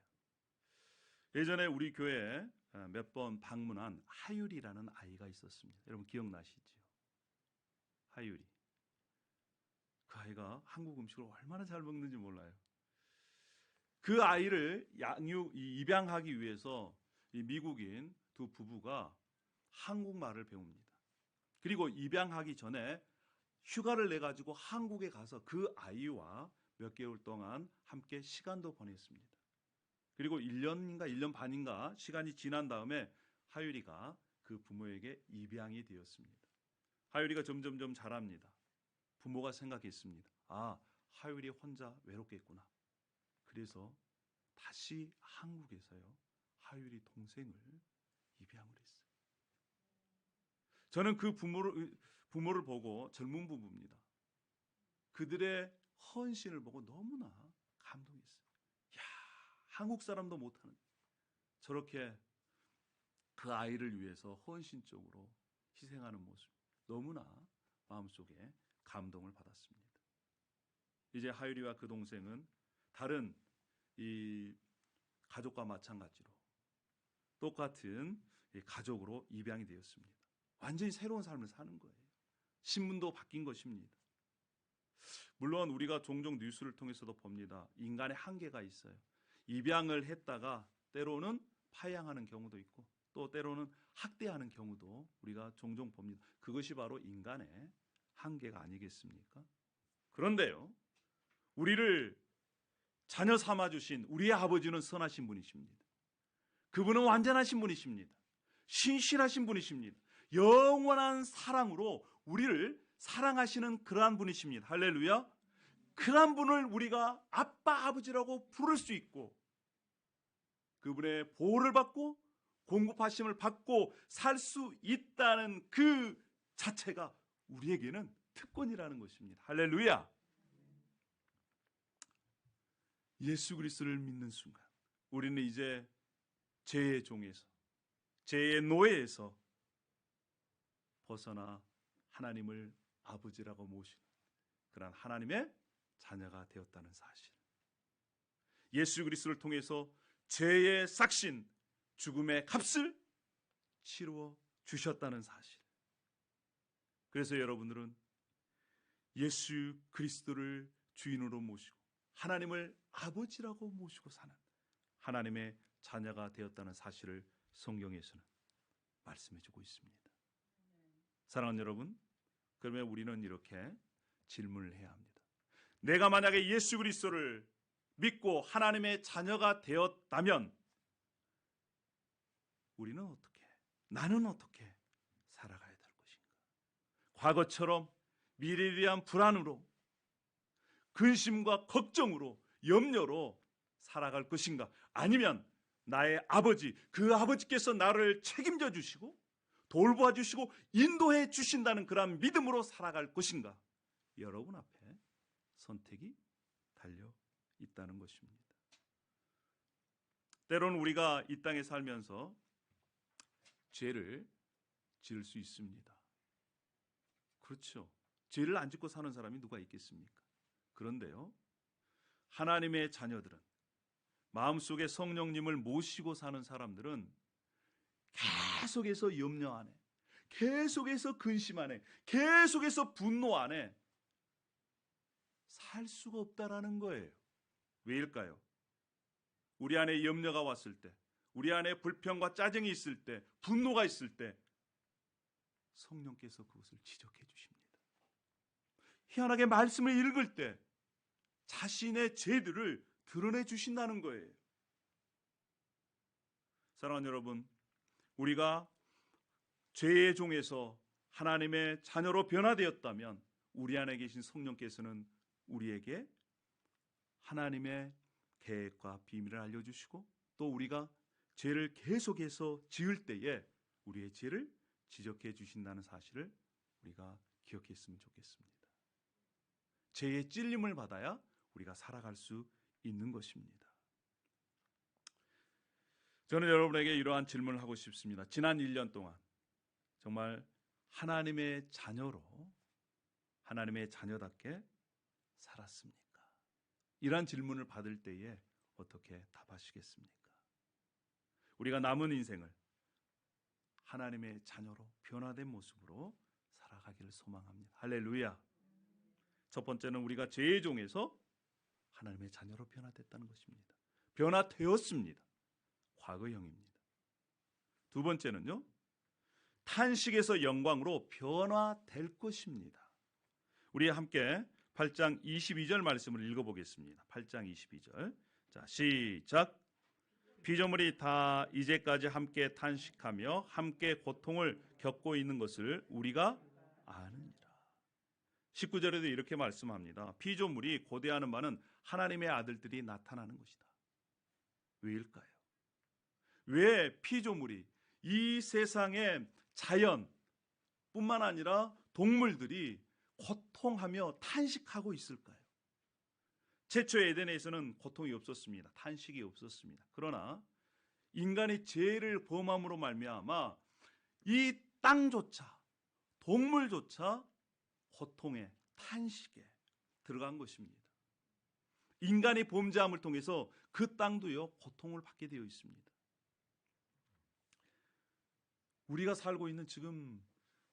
예전에 우리 교회에 몇 번 방문한 하율이라는 아이가 있었습니다. 여러분 기억나시죠? 하율이. 그 아이가 한국 음식을 얼마나 잘 먹는지 몰라요. 그 아이를 입양하기 위해서 이 미국인 두 부부가 한국말을 배웁니다. 그리고 입양하기 전에 휴가를 내가지고 한국에 가서 그 아이와 몇 개월 동안 함께 시간도 보냈습니다. 그리고 1년인가 1년 반인가 시간이 지난 다음에 하율이가 그 부모에게 입양이 되었습니다. 하율이가 점점점 자랍니다. 부모가 생각했습니다. 아, 하율이 혼자 외롭겠구나. 그래서 다시 한국에서요 하율이 동생을 입양을 했어요. 저는 그 부모를 보고 젊은 부부입니다. 그들의 헌신을 보고 너무나 감동했어요. 야, 한국 사람도 못하는 저렇게 그 아이를 위해서 헌신적으로 희생하는 모습 너무나 마음속에 감동을 받았습니다. 이제 하율이와 그 동생은 다른 이 가족과 마찬가지로 똑같은 가족으로 입양이 되었습니다. 완전히 새로운 삶을 사는 거예요. 신분도 바뀐 것입니다. 물론 우리가 종종 뉴스를 통해서도 봅니다. 인간의 한계가 있어요. 입양을 했다가 때로는 파양하는 경우도 있고 또 때로는 학대하는 경우도 우리가 종종 봅니다. 그것이 바로 인간의 한계가 아니겠습니까? 그런데요, 우리를 자녀 삼아주신 우리의 아버지는 선하신 분이십니다. 그분은 완전하신 분이십니다. 신실하신 분이십니다. 영원한 사랑으로 우리를 사랑하시는 그러한 분이십니다. 할렐루야. 그러한 분을 우리가 아빠 아버지라고 부를 수 있고 그분의 보호를 받고 공급하심을 받고 살 수 있다는 그 자체가 우리에게는 특권이라는 것입니다. 할렐루야. 예수 그리스도를 믿는 순간 우리는 이제 죄의 종에서 죄의 노예에서 벗어나 하나님을 아버지라고 모시는 그런 하나님의 자녀가 되었다는 사실, 예수 그리스도를 통해서 죄의 삭신 죽음의 값을 치루어 주셨다는 사실. 그래서 여러분들은 예수 그리스도를 주인으로 모시고 하나님을 아버지라고 모시고 사는 하나님의 자녀가 되었다는 사실을 성경에서는 말씀해주고 있습니다. 사랑하는 여러분, 그러면 우리는 이렇게 질문을 해야 합니다. 내가 만약에 예수 그리스도를 믿고 하나님의 자녀가 되었다면 우리는 어떻게, 나는 어떻게 살아가야 될 것인가? 과거처럼 미래에 대한 불안으로, 근심과 걱정으로, 염려로 살아갈 것인가? 아니면 나의 아버지, 그 아버지께서 나를 책임져 주시고 돌보아 주시고 인도해 주신다는 그런 믿음으로 살아갈 것인가? 여러분 앞에 선택이 달려 있다는 것입니다. 때로는 우리가 이 땅에 살면서 죄를 지을 수 있습니다. 그렇죠. 죄를 안 짓고 사는 사람이 누가 있겠습니까? 그런데요, 하나님의 자녀들은, 마음속에 성령님을 모시고 사는 사람들은 계속해서 염려 안에, 계속해서 근심 안에, 계속해서 분노 안에 살 수가 없다라는 거예요. 왜일까요? 우리 안에 염려가 왔을 때, 우리 안에 불평과 짜증이 있을 때, 분노가 있을 때 성령께서 그것을 지적해 주십니다. 희한하게 말씀을 읽을 때 자신의 죄들을 드러내 주신다는 거예요. 사랑하는 여러분, 우리가 죄의 종에서 하나님의 자녀로 변화되었다면 우리 안에 계신 성령께서는 우리에게 하나님의 계획과 비밀을 알려주시고 또 우리가 죄를 계속해서 지을 때에 우리의 죄를 지적해 주신다는 사실을 우리가 기억했으면 좋겠습니다. 죄의 찔림을 받아야 우리가 살아갈 수 있는 것입니다. 저는 여러분에게 이러한 질문을 하고 싶습니다. 지난 1년 동안 정말 하나님의 자녀로, 하나님의 자녀답게 살았습니까? 이러한 질문을 받을 때에 어떻게 답하시겠습니까? 우리가 남은 인생을 하나님의 자녀로 변화된 모습으로 살아가기를 소망합니다. 할렐루야. 첫 번째는 우리가 죄의 종에서 하나님의 자녀로 변화됐다는 것입니다. 변화되었습니다. 과거형입니다. 두 번째는요, 탄식에서 영광으로 변화될 것입니다. 우리 함께 8장 22절 말씀을 읽어보겠습니다. 8장 22절. 자, 시작. 피조물이 다 이제까지 함께 탄식하며 함께 고통을 겪고 있는 것을 우리가 아느니라. 19절에도 이렇게 말씀합니다. 피조물이 고대하는 바는 하나님의 아들들이 나타나는 것이다. 왜일까요? 왜 피조물이, 이 세상의 자연뿐만 아니라 동물들이 고통하며 탄식하고 있을까요? 최초의 에덴에서는 고통이 없었습니다. 탄식이 없었습니다. 그러나 인간이 죄를 범함으로 말미암아 이 땅조차, 동물조차 고통에, 탄식에 들어간 것입니다. 인간이 범죄함을 통해서 그 땅도요 고통을 받게 되어 있습니다. 우리가 살고 있는 지금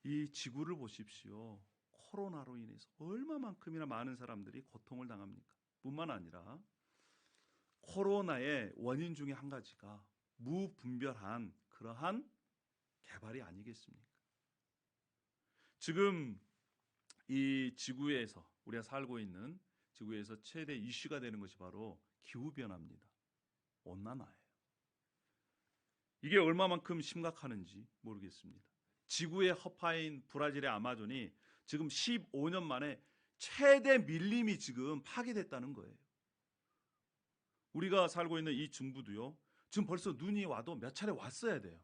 이 지구를 보십시오. 코로나로 인해서 얼마만큼이나 많은 사람들이 고통을 당합니까? 뿐만 아니라 코로나의 원인 중에 한 가지가 무분별한 그러한 개발이 아니겠습니까? 지금 이 지구에서 우리가 살고 있는 지구에서 최대 이슈가 되는 것이 바로 기후변화입니다. 온난화예요. 이게 얼마만큼 심각하는지 모르겠습니다. 지구의 허파인 브라질의 아마존이 지금 15년 만에 최대 밀림이 지금 파괴됐다는 거예요. 우리가 살고 있는 이 중부도요, 지금 벌써 눈이 와도 몇 차례 왔어야 돼요.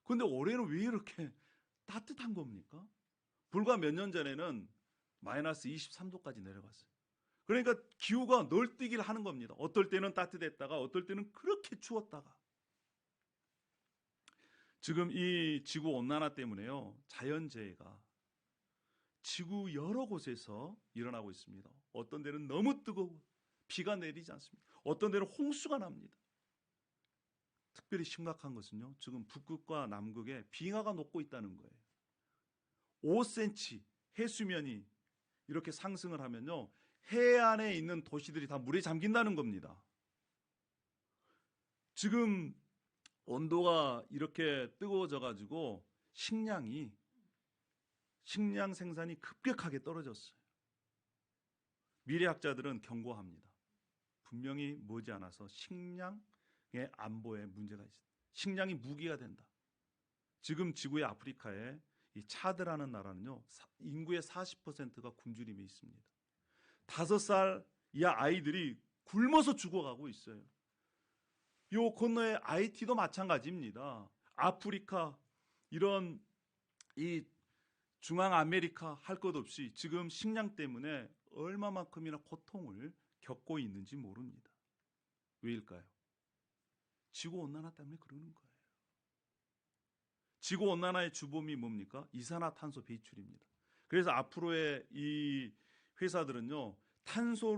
그런데 올해는 왜 이렇게 따뜻한 겁니까? 불과 몇 년 전에는 마이너스 23도까지 내려갔어요. 그러니까 기후가 널뛰기를 하는 겁니다. 어떨 때는 따뜻했다가 어떨 때는 그렇게 추웠다가. 지금 이 지구 온난화 때문에요, 자연재해가 지구 여러 곳에서 일어나고 있습니다. 어떤 데는 너무 뜨거워 비가 내리지 않습니다. 어떤 데는 홍수가 납니다. 특별히 심각한 것은요, 지금 북극과 남극에 빙하가 녹고 있다는 거예요. 5cm 해수면이 이렇게 상승을 하면요, 해안에 있는 도시들이 다 물에 잠긴다는 겁니다. 지금 온도가 이렇게 뜨거워져 가지고 식량 생산이 급격하게 떨어졌어요. 미래학자들은 경고합니다. 분명히 머지않아서 식량의 안보에 문제가 있습니다. 식량이 무기가 된다. 지금 지구의 아프리카에 이 차드라는 나라는요, 인구의 40%가 굶주림에 있습니다. 5살 이하 아이들이 굶어서 죽어가고 있어요. 요 건너에 IT도 마찬가지입니다. 아프리카, 이런 이 중앙 아메리카 할 것 없이 지금 식량 때문에 얼마만큼이나 고통을 겪고 있는지 모릅니다. 왜일까요? 지구온난화 때문에 그러는 거예요. 지구온난화의 주범이 뭡니까? 이산화탄소 배출입니다. 그래서 앞으로의 이 회사들은요, 탄소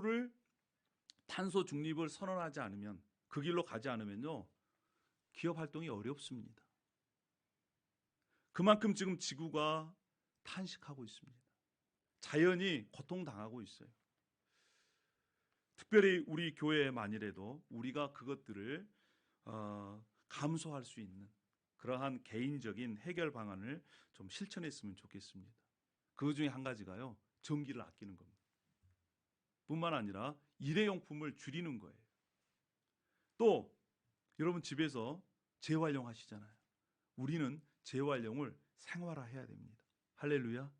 중립을 선언하지 않으면, 그 길로 가지 않으면요, 기업 활동이 어렵습니다. 그만큼 지금 지구가 탄식하고 있습니다. 자연이 고통당하고 있어요. 특별히 우리 교회만이라도 우리가 그것들을 감수할 수 있는 그러한 개인적인 해결 방안을 좀 실천했으면 좋겠습니다. 그 중에 한 가지가요, 전기를 아끼는 겁니다. 뿐만 아니라 일회용품을 줄이는 거예요. 또 여러분 집에서 재활용 하시잖아요. 우리는 재활용을 생활화해야 됩니다. 할렐루야.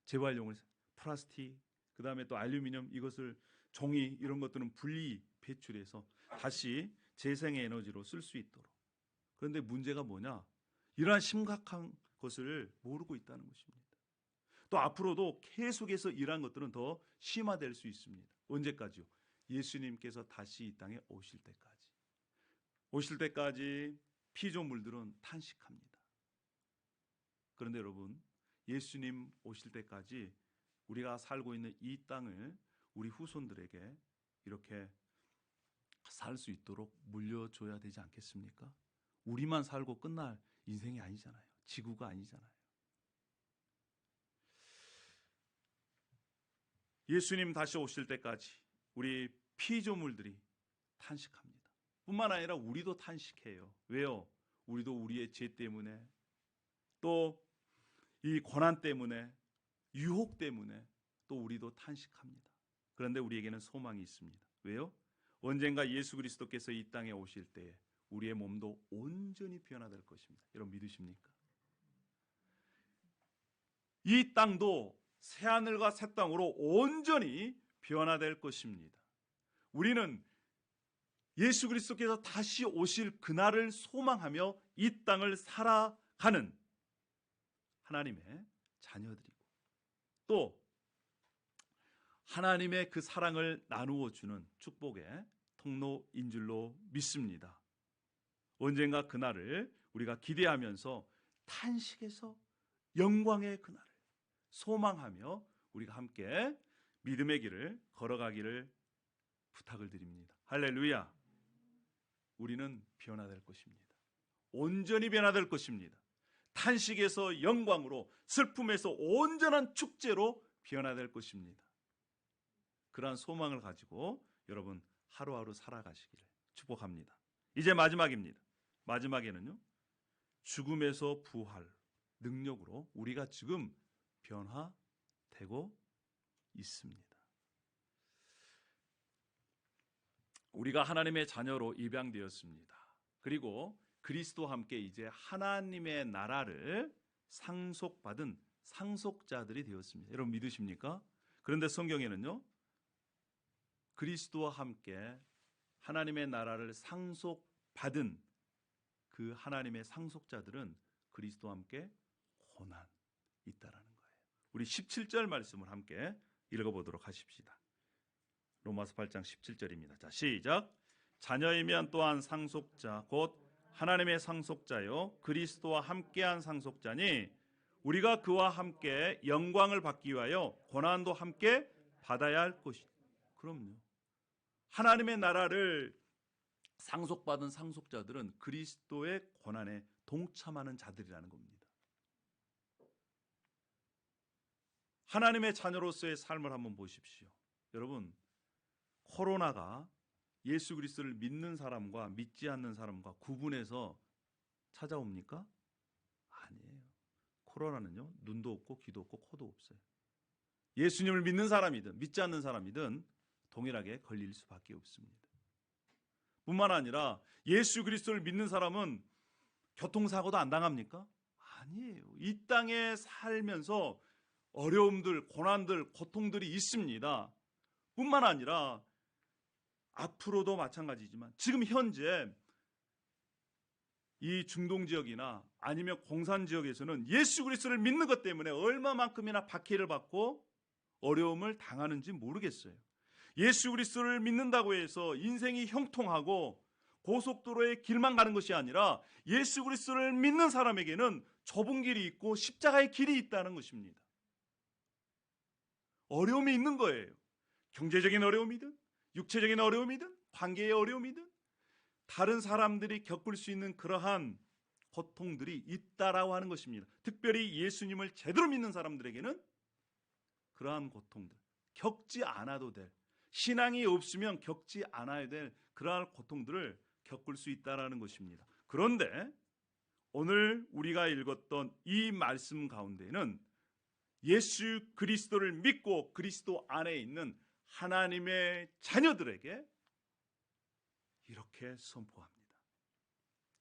재활용을, 플라스틱, 그 다음에 또 알루미늄, 이것을 종이, 이런 것들은 분리 배출해서 다시 재생 에너지로 쓸 수 있도록. 그런데 문제가 뭐냐? 이러한 심각한 것을 모르고 있다는 것입니다. 또 앞으로도 계속해서 이러한 것들은 더 심화될 수 있습니다. 언제까지요? 예수님께서 다시 이 땅에 오실 때까지. 오실 때까지 피조물들은 탄식합니다. 그런데 여러분, 예수님 오실 때까지 우리가 살고 있는 이 땅을 우리 후손들에게 이렇게 살 수 있도록 물려줘야 되지 않겠습니까? 우리만 살고 끝날 인생이 아니잖아요. 지구가 아니잖아요. 예수님 다시 오실 때까지 우리 피조물들이 탄식합니다. 뿐만 아니라 우리도 탄식해요. 왜요? 우리도 우리의 죄 때문에, 또 이 고난 때문에, 유혹 때문에 또 우리도 탄식합니다. 그런데 우리에게는 소망이 있습니다. 왜요? 언젠가 예수 그리스도께서 이 땅에 오실 때에 우리의 몸도 온전히 변화될 것입니다. 여러분 믿으십니까? 이 땅도 새하늘과 새 땅으로 온전히 변화될 것입니다. 우리는 예수 그리스도께서 다시 오실 그날을 소망하며 이 땅을 살아가는 하나님의 자녀들이고, 또 하나님의 그 사랑을 나누어 주는 축복의 통로인 줄로 믿습니다. 언젠가 그날을 우리가 기대하면서 탄식에서 영광의 그날을 소망하며 우리가 함께 믿음의 길을 걸어가기를 부탁을 드립니다. 할렐루야. 우리는 변화될 것입니다. 온전히 변화될 것입니다. 탄식에서 영광으로, 슬픔에서 온전한 축제로 변화될 것입니다. 그러한 소망을 가지고 여러분 하루하루 살아가시기를 축복합니다. 이제 마지막입니다. 마지막에는요, 죽음에서 부활 능력으로 우리가 지금 변화되고 있습니다. 우리가 하나님의 자녀로 입양되었습니다. 그리고 그리스도와 함께 이제 하나님의 나라를 상속받은 상속자들이 되었습니다. 여러분 믿으십니까? 그런데 성경에는요, 그리스도와 함께 하나님의 나라를 상속받은 그 하나님의 상속자들은 그리스도와 함께 고난 있다라는 거예요. 우리 17절 말씀을 함께 읽어보도록 하십시다. 로마서 8장 17절입니다. 자, 시작. 자녀이면 또한 상속자 곧 하나님의 상속자요 그리스도와 함께한 상속자니 우리가 그와 함께 영광을 받기 위하여 고난도 함께 받아야 할 것이. 그럼요. 하나님의 나라를 상속받은 상속자들은 그리스도의 고난에 동참하는 자들이라는 겁니다. 하나님의 자녀로서의 삶을 한번 보십시오. 여러분, 코로나가 예수 그리스도를 믿는 사람과 믿지 않는 사람과 구분해서 찾아옵니까? 아니에요. 코로나는요, 눈도 없고 귀도 없고 코도 없어요. 예수님을 믿는 사람이든 믿지 않는 사람이든 동일하게 걸릴 수밖에 없습니다. 뿐만 아니라 예수 그리스도를 믿는 사람은 교통사고도 안 당합니까? 아니에요. 이 땅에 살면서 어려움들, 고난들, 고통들이 있습니다. 뿐만 아니라 앞으로도 마찬가지지만 지금 현재 이 중동 지역이나 아니면 공산 지역에서는 예수 그리스도를 믿는 것 때문에 얼마만큼이나 박해를 받고 어려움을 당하는지 모르겠어요. 예수 그리스도를 믿는다고 해서 인생이 형통하고 고속도로의 길만 가는 것이 아니라 예수 그리스도를 믿는 사람에게는 좁은 길이 있고 십자가의 길이 있다는 것입니다. 어려움이 있는 거예요. 경제적인 어려움이든 육체적인 어려움이든 관계의 어려움이든 다른 사람들이 겪을 수 있는 그러한 고통들이 있다라고 하는 것입니다. 특별히 예수님을 제대로 믿는 사람들에게는 그러한 고통들 겪지 않아도 될, 신앙이 없으면 겪지 않아야 될 그러한 고통들을 겪을 수 있다라는 것입니다. 그런데 오늘 우리가 읽었던 이 말씀 가운데는 예수 그리스도를 믿고 그리스도 안에 있는 하나님의 자녀들에게 이렇게 선포합니다.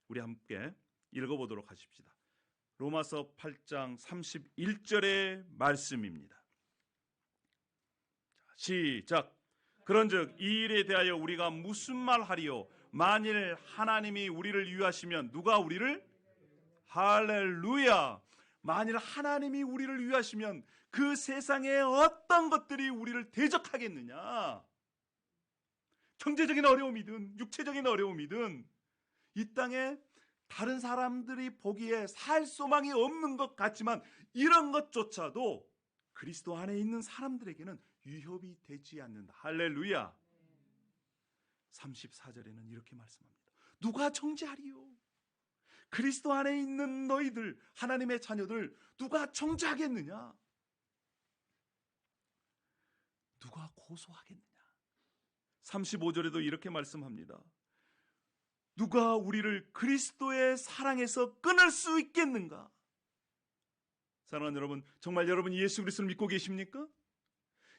우리 함께 읽어보도록 하십시다. 로마서 8장 31절의 말씀입니다. 시작. 그런즉 이 일에 대하여 우리가 무슨 말 하리요? 만일 하나님이 우리를 위하시면 누가 우리를? 할렐루야. 만일 하나님이 우리를 위하시면 그 세상의 어떤 것들이 우리를 대적하겠느냐? 경제적인 어려움이든 육체적인 어려움이든 이 땅에 다른 사람들이 보기에 살 소망이 없는 것 같지만 이런 것조차도 그리스도 안에 있는 사람들에게는 위협이 되지 않는다. 할렐루야. 34절에는 이렇게 말씀합니다. 누가 정죄하리요? 그리스도 안에 있는 너희들, 하나님의 자녀들 누가 정죄하겠느냐? 누가 고소하겠느냐? 35절에도 이렇게 말씀합니다. 누가 우리를 그리스도의 사랑에서 끊을 수 있겠는가? 사랑하는 여러분, 정말 여러분 예수 그리스도를 믿고 계십니까?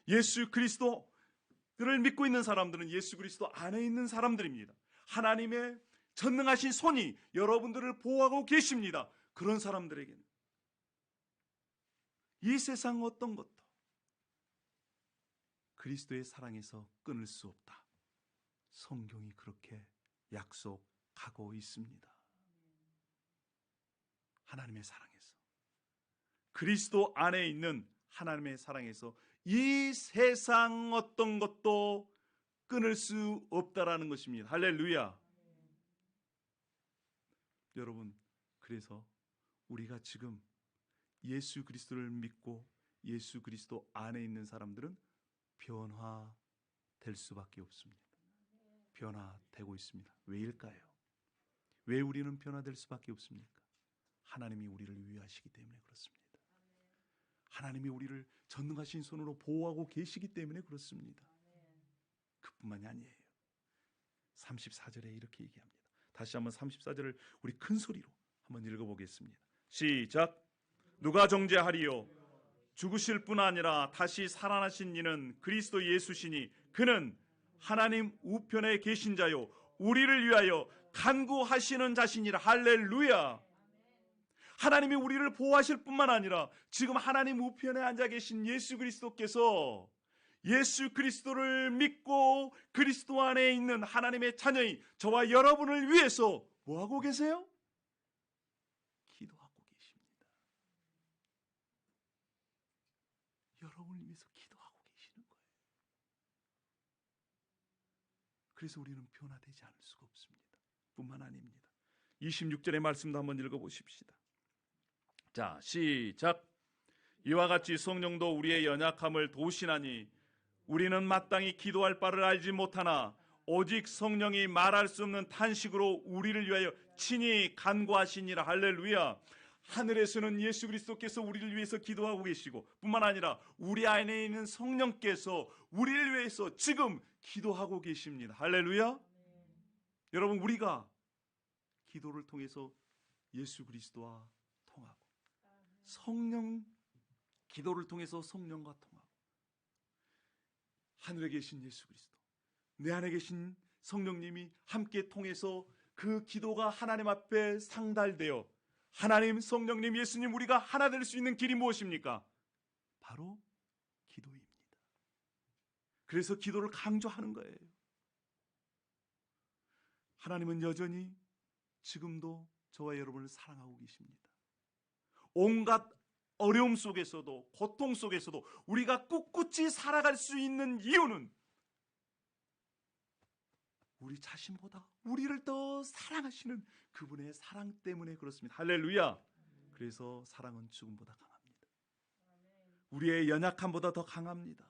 예수 그리스도를 믿고 있는 사람들은 예수 그리스도 안에 있는 사람들입니다. 하나님의 전능하신 손이 여러분들을 보호하고 계십니다. 그런 사람들에게는 이 세상 어떤 것도 그리스도의 사랑에서 끊을 수 없다. 성경이 그렇게 약속하고 있습니다. 하나님의 사랑에서, 그리스도 안에 있는 하나님의 사랑에서 이 세상 어떤 것도 끊을 수 없다라는 것입니다. 할렐루야. 여러분, 그래서 우리가 지금 예수 그리스도를 믿고 예수 그리스도 안에 있는 사람들은 변화될 수밖에 없습니다. 변화되고 있습니다. 왜일까요? 왜 우리는 변화될 수밖에 없습니까? 하나님이 우리를 위하시기 때문에 그렇습니다. 하나님이 우리를 전능하신 손으로 보호하고 계시기 때문에 그렇습니다. 그뿐만이 아니에요. 34절에 이렇게 얘기합니다. 다시 한번 34절을 우리 큰 소리로 한번 읽어보겠습니다. 시작. 누가 정죄하리요? 죽으실 뿐 아니라 다시 살아나신 이는 그리스도 예수시니 그는 하나님 우편에 계신 자요 우리를 위하여 간구하시는 자신이라. 할렐루야. 하나님이 우리를 보호하실 뿐만 아니라 지금 하나님 우편에 앉아 계신 예수 그리스도께서 예수 그리스도를 믿고 그리스도 안에 있는 하나님의 자녀인 저와 여러분을 위해서 뭐하고 계세요? 기도하고 계십니다. 여러분을 위해서 기도하고 계시는 거예요. 그래서 우리는 변화되지 않을 수가 없습니다. 뿐만 아닙니다. 26절의 말씀도 한번 읽어보십시다. 자, 시작. 이와 같이 성령도 우리의 연약함을 도우시나니 우리는 마땅히 기도할 바를 알지 못하나 오직 성령이 말할 수 없는 탄식으로 우리를 위하여 친히 간구하시니라. 할렐루야. 하늘에서는 예수 그리스도께서 우리를 위해서 기도하고 계시고 뿐만 아니라 우리 안에 있는 성령께서 우리를 위해서 지금 기도하고 계십니다. 할렐루야. 여러분, 우리가 기도를 통해서 예수 그리스도와 통하고 성령, 기도를 통해서 성령과 통하고 하늘에 계신 예수 그리스도, 내 안에 계신 성령님이 함께 통해서 그 기도가 하나님 앞에 상달되어 하나님, 성령님, 예수님, 우리가 하나 될 수 있는 길이 무엇입니까? 바로 기도입니다. 그래서 기도를 강조하는 거예요. 하나님은 여전히 지금도 저와 여러분을 사랑하고 계십니다. 온갖 어려움 속에서도 고통 속에서도 우리가 꿋꿋이 살아갈 수 있는 이유는 우리 자신보다 우리를 더 사랑하시는 그분의 사랑 때문에 그렇습니다. 할렐루야. 그래서 사랑은 죽음보다 강합니다. 우리의 연약함보다 더 강합니다.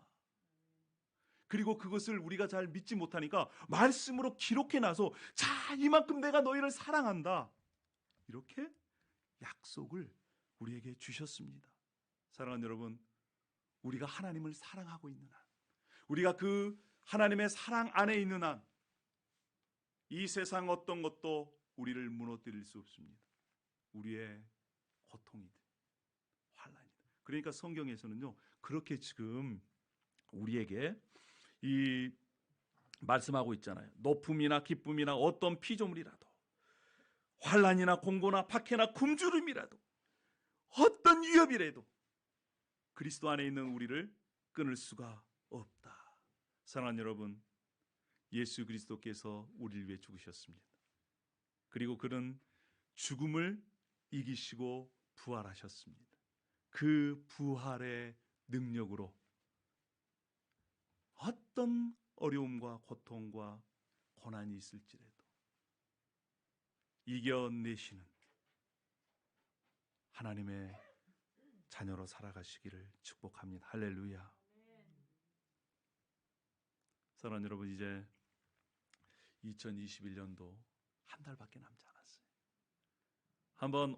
그리고 그것을 우리가 잘 믿지 못하니까 말씀으로 기록해놔서 자, 이만큼 내가 너희를 사랑한다, 이렇게 약속을 우리에게 주셨습니다. 사랑하는 여러분, 우리가 하나님을 사랑하고 있는 한, 우리가 그 하나님의 사랑 안에 있는 한, 이 세상 어떤 것도 우리를 무너뜨릴 수 없습니다. 우리의 고통이든 환난이든. 그러니까 성경에서는요, 그렇게 지금 우리에게 이 말씀하고 있잖아요. 높음이나 기쁨이나 어떤 피조물이라도, 환난이나 공고나 박해나 굶주림이라도, 어떤 위협이라도 그리스도 안에 있는 우리를 끊을 수가 없다. 사랑하는 여러분, 예수 그리스도께서 우리를 위해 죽으셨습니다. 그리고 그는 죽음을 이기시고 부활하셨습니다. 그 부활의 능력으로 어떤 어려움과 고통과 고난이 있을지라도 이겨내시는 하나님의 자녀로 살아가시기를 축복합니다. 할렐루야. 사랑하는 여러분, 이제 2021년도 한 달밖에 남지 않았어요.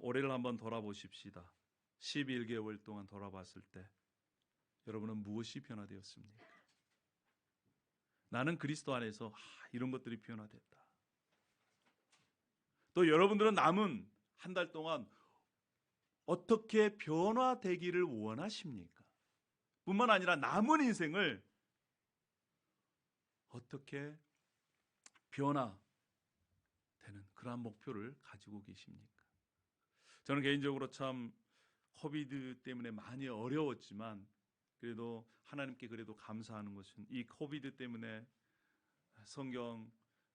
올해를 한번 돌아보십시다. 11개월 동안 돌아봤을 때 여러분은 무엇이 변화되었습니까? 나는 그리스도 안에서 이런 것들이 변화됐다. 또 여러분들은 남은 한 달 동안 어떻게 변화되기를 원하십니까? 뿐만 아니라 남은 인생을 어떻게 변화되는 그러한 목표를 가지고 계십니까? 저는 개인적으로 참 코비드 때문에 많이 어려웠지만 그래도 하나님께 그래도 감사하는 것은 이 코비드 때문에 성경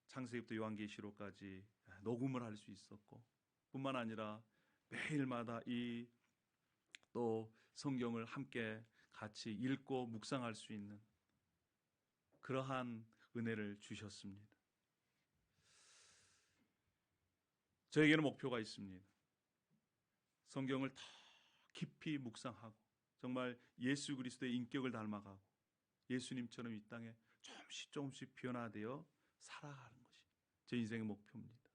창세기부터 요한계시록까지 녹음을 할 수 있었고 뿐만 아니라 매일마다 이 또 성경을 함께 같이 읽고 묵상할 수 있는 그러한 은혜를 주셨습니다. 저에게는 목표가 있습니다. 성경을 더 깊이 묵상하고 정말 예수 그리스도의 인격을 닮아가고 예수님처럼 이 땅에 조금씩 조금씩 변화되어 살아가는 것이 제 인생의 목표입니다.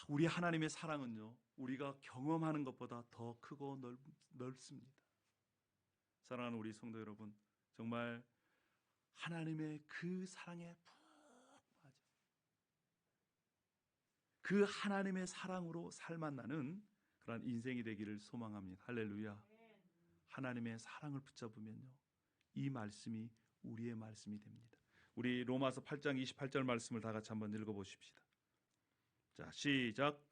우리 하나님의 사랑은요, 우리가 경험하는 것보다 더 크고 넓습니다. 사랑하는 우리 성도 여러분, 정말 하나님의 그 사랑에 푹 빠져 그 하나님의 사랑으로 살만나는 그런 인생이 되기를 소망합니다. 할렐루야. 하나님의 사랑을 붙잡으면요, 이 말씀이 우리의 말씀이 됩니다. 우리 로마서 8장 28절 말씀을 다 같이 한번 읽어보십시다. 자, 시작.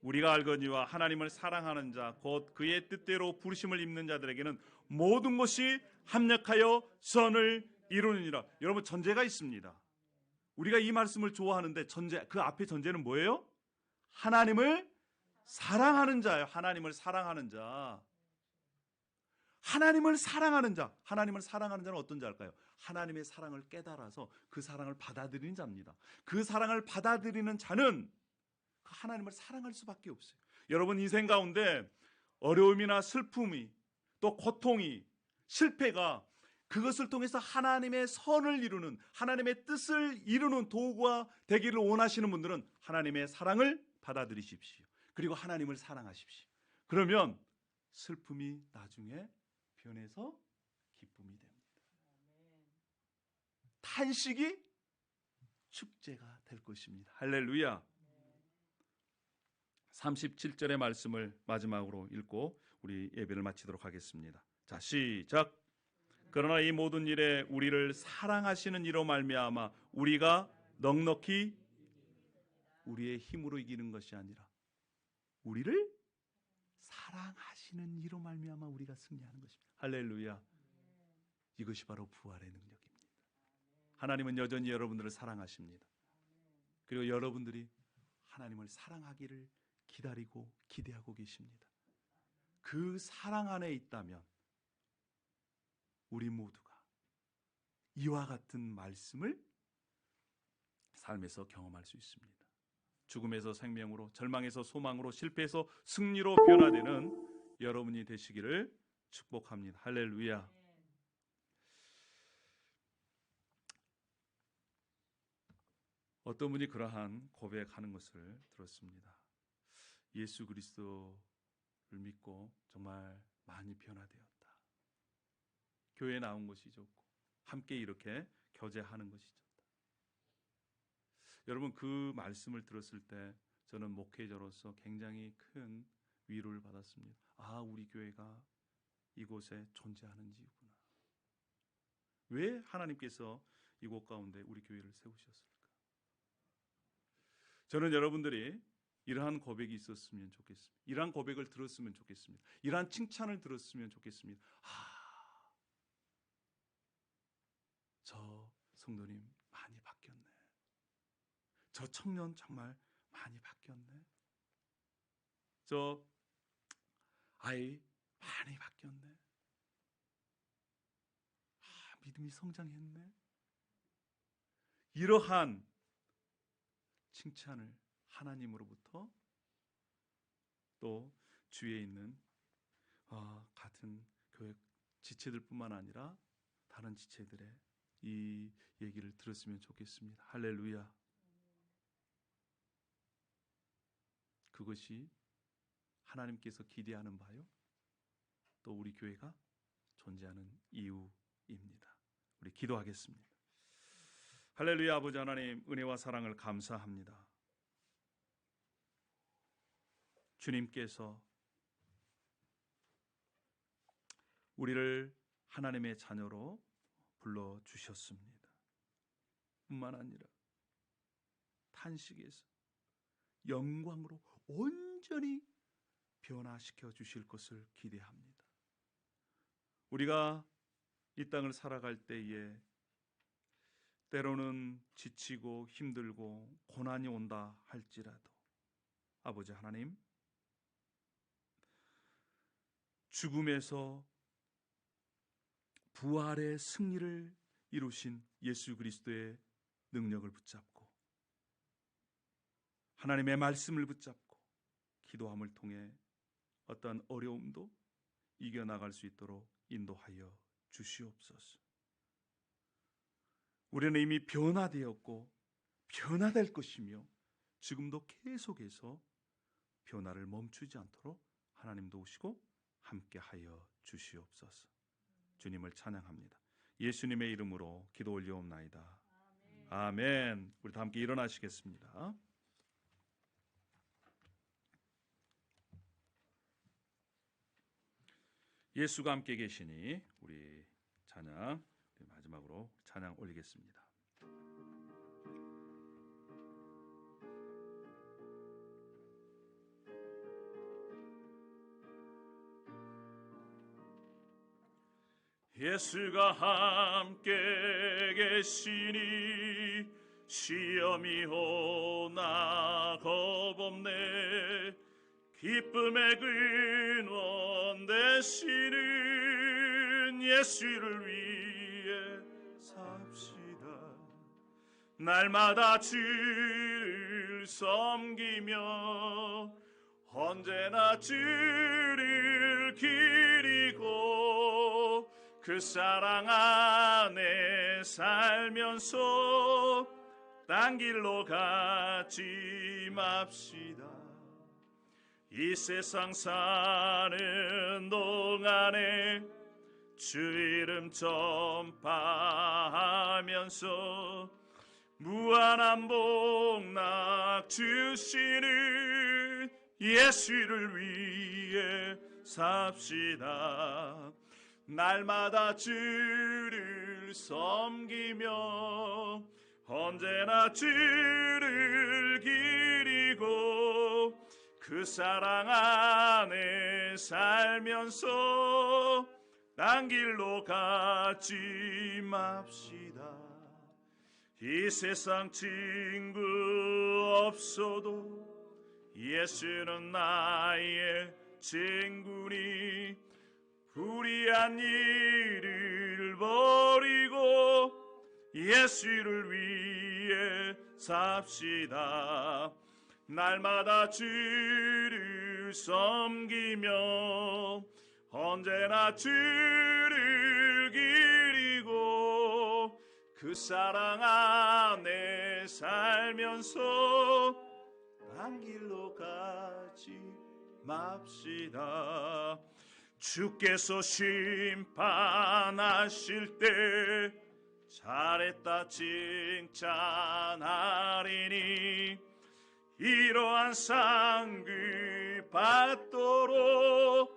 우리가 알거니와 하나님을 사랑하는 자 곧 그의 뜻대로 부르심을 입는 자들에게는 모든 것이 합력하여 선을 이루느니라. 여러분, 전제가 있습니다. 우리가 이 말씀을 좋아하는데 그 앞에 전제는 뭐예요? 하나님을 사랑하는 자예요. 하나님을 사랑하는 자. 하나님을 사랑하는 자. 하나님을 사랑하는 자는 어떤 자일까요? 하나님의 사랑을 깨달아서 그 사랑을 받아들이는 자입니다. 그 사랑을 받아들이는 자는 하나님을 사랑할 수밖에 없어요. 여러분, 인생 가운데 어려움이나 슬픔이, 또 고통이, 실패가, 그것을 통해서 하나님의 선을 이루는, 하나님의 뜻을 이루는 도구가 되기를 원하시는 분들은 하나님의 사랑을 받아들이십시오. 그리고 하나님을 사랑하십시오. 그러면 슬픔이 나중에 변해서 기쁨이 됩니다. 탄식이 축제가 될 것입니다. 할렐루야. 37절의 말씀을 마지막으로 읽고 우리 예배를 마치도록 하겠습니다. 자, 시작. 그러나 이 모든 일에 우리를 사랑하시는 이로 말미암아 우리가 넉넉히, 우리의 힘으로 이기는 것이 아니라 우리를 사랑하시는 이로 말미암아 우리가 승리하는 것입니다. 할렐루야. 이것이 바로 부활의 능력입니다. 하나님은 여전히 여러분들을 사랑하십니다. 그리고 여러분들이 하나님을 사랑하기를 기다리고 기대하고 계십니다. 그 사랑 안에 있다면 우리 모두가 이와 같은 말씀을 삶에서 경험할 수 있습니다. 죽음에서 생명으로, 절망에서 소망으로, 실패에서 승리로 변화되는 여러분이 되시기를 축복합니다. 할렐루야. 어떤 분이 그러한 고백하는 것을 들었습니다. 예수 그리스도를 믿고 정말 많이 변화되었다. 교회에 나온 것이 좋고 함께 이렇게 교제하는 것이 좋다. 여러분, 그 말씀을 들었을 때 저는 목회자로서 굉장히 큰 위로를 받았습니다. 아, 우리 교회가 이곳에 존재하는 이유구나. 왜 하나님께서 이곳 가운데 우리 교회를 세우셨을까? 저는 여러분들이 이러한 고백이 있었으면 좋겠습니다. 이러한 고백을 들었으면 좋겠습니다. 이러한 칭찬을 들었으면 좋겠습니다. 저 성도님 많이 바뀌었네. 저 청년 정말 많이 바뀌었네. 저 아이 많이 바뀌었네. 믿음이 성장했네. 이러한 칭찬을 하나님으로부터, 또 주위에 있는 같은 교회 지체들뿐만 아니라 다른 지체들의 이 얘기를 들었으면 좋겠습니다. 할렐루야. 그것이 하나님께서 기대하는 바요, 또 우리 교회가 존재하는 이유입니다. 우리 기도하겠습니다. 할렐루야. 아버지 하나님, 은혜와 사랑을 감사합니다. 주님께서 우리를 하나님의 자녀로 불러주셨습니다. 뿐만 아니라 탄식에서 영광으로 온전히 변화시켜 주실 것을 기대합니다. 우리가 이 땅을 살아갈 때에 때로는 지치고 힘들고 고난이 온다 할지라도 아버지 하나님, 죽음에서 부활의 승리를 이루신 예수 그리스도의 능력을 붙잡고 하나님의 말씀을 붙잡고 기도함을 통해 어떠한 어려움도 이겨나갈 수 있도록 인도하여 주시옵소서. 우리는 이미 변화되었고 변화될 것이며 지금도 계속해서 변화를 멈추지 않도록 하나님 도우시고 함께하여 주시옵소서. 주님을 찬양합니다. 예수님의 이름으로 기도 올려옵나이다. 아멘. 우리 다 함께 일어나시겠습니다. 예수가 함께 계시니 우리 찬양 마지막으로 찬양 올리겠습니다. 예수가 함께 계시니 시험이 오나 겁없네. 기쁨의 근원 되시는 예수를 위해 삽시다. 날마다 주를 섬기며 언제나 주를 기리고 그 사랑 안에 살면서 딴 길로 가지 맙시다. 이 세상 사는 동안에 주 이름 전파하면서 무한한 복락 주시는 예수를 위해 삽시다. 날마다 주를 섬기며 언제나 주를 기리고 그 사랑 안에 살면서 딴 길로 가지 맙시다. 이 세상 친구 없어도 예수는 나의 친구니 불의한 일을 버리고 예수를 위해 삽시다. 날마다 주를 섬기며 언제나 주를 기리고 그 사랑 안에 살면서 딴 길로 가지 맙시다. 주께서 심판하실 때 잘했다 칭찬하리니 이러한 상급 받도록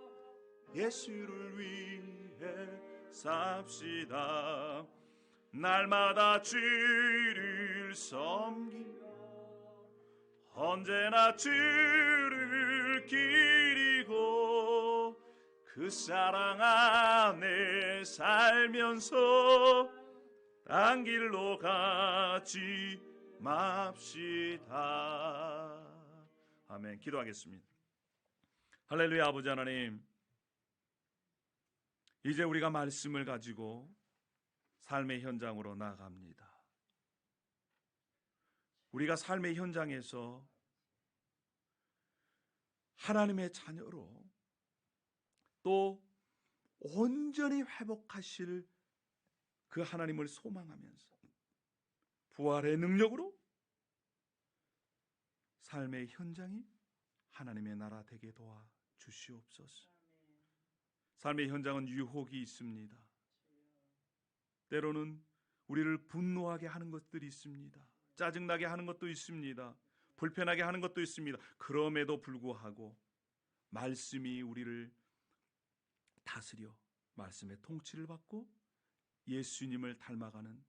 예수를 위해 삽시다. 날마다 주를 섬기며 언제나 주를 기리고 그 사랑 안에 살면서 딴 길로 가지 맙시다. 아멘. 기도하겠습니다. 할렐루야. 아버지 하나님, 이제 우리가 말씀을 가지고 삶의 현장으로 나아갑니다. 우리가 삶의 현장에서 하나님의 자녀로 또 온전히 회복하실 그 하나님을 소망하면서 부활의 능력으로 삶의 현장이 하나님의 나라 되게 도와 주시옵소서. 삶의 현장은 유혹이 있습니다. 때로는 우리를 분노하게 하는 것들이 있습니다. 짜증나게 하는 것도 있습니다. 불편하게 하는 것도 있습니다. 그럼에도 불구하고 말씀이 우리를 다스려 말씀의 통치를 받고 예수님을 닮아가는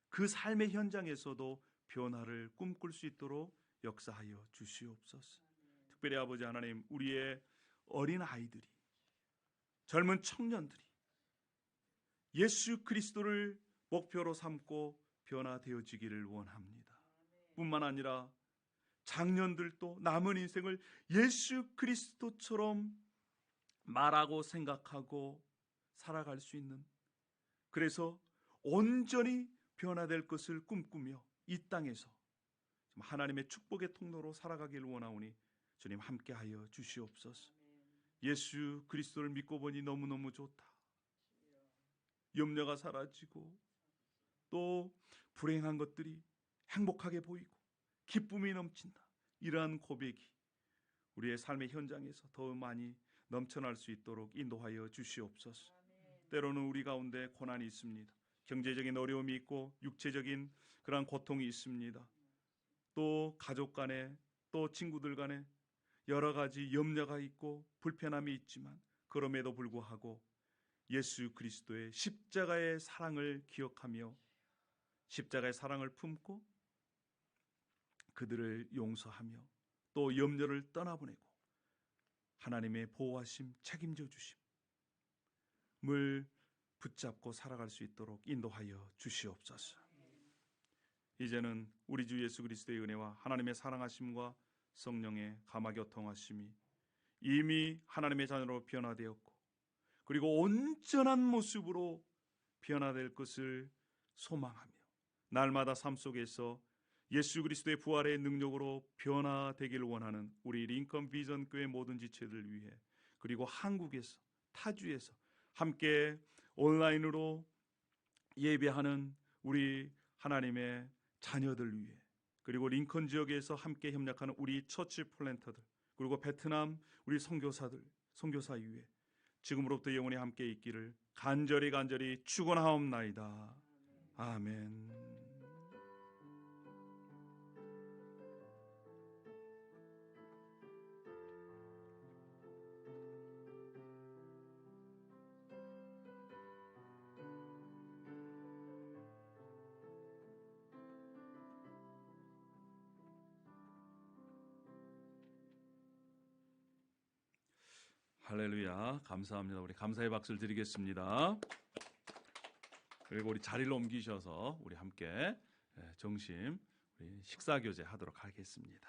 그 삶의 현장에서도 변화를 꿈꿀 수 있도록 역사하여 주시옵소서. 특별히 아버지 하나님, 우리의 어린 아이들이, 젊은 청년들이 예수 그리스도를 목표로 삼고 변화되어지기를 원합니다. 뿐만 아니라 장년들도 남은 인생을 예수 그리스도처럼 말하고 생각하고 살아갈 수 있는, 그래서 온전히 변화될 것을 꿈꾸며 이 땅에서 하나님의 축복의 통로로 살아가기를 원하오니 주님 함께하여 주시옵소서. 예수 그리스도를 믿고 보니 너무너무 좋다. 염려가 사라지고 또 불행한 것들이 행복하게 보이고 기쁨이 넘친다. 이러한 고백이 우리의 삶의 현장에서 더 많이 넘쳐날 수 있도록 인도하여 주시옵소서. 때로는 우리 가운데 고난이 있습니다. 경제적인 어려움이 있고 육체적인 그러한 고통이 있습니다. 또 가족 간에 또 친구들 간에 여러 가지 염려가 있고 불편함이 있지만 그럼에도 불구하고 예수 그리스도의 십자가의 사랑을 기억하며 십자가의 사랑을 품고 그들을 용서하며 또 염려를 떠나보내고 하나님의 보호하심, 책임져 주심을 붙잡고 살아갈 수 있도록 인도하여 주시옵소서. 이제는 우리 주 예수 그리스도의 은혜와 하나님의 사랑하심과 성령의 감화교통하심이 이미 하나님의 자녀로 변화되었고 그리고 온전한 모습으로 변화될 것을 소망하며 날마다 삶 속에서 예수 그리스도의 부활의 능력으로 변화되기를 원하는 우리 링컨 비전 교회 모든 지체들 위해 그리고 한국에서 타주에서 함께 온라인으로 예배하는 우리 하나님의 자녀들 위해 그리고 링컨 지역에서 함께 협력하는 우리 처치 플랜터들 그리고 베트남 우리 선교사 위해 지금으로부터 영원히 함께 있기를 간절히 축원하옵나이다. 아멘. 할렐루야. 감사합니다. 우리 감사의 박수를 드리겠습니다. 그리고 우리 자리를 옮기셔서 우리 함께 정심 우리 식사 교제 하도록 하겠습니다.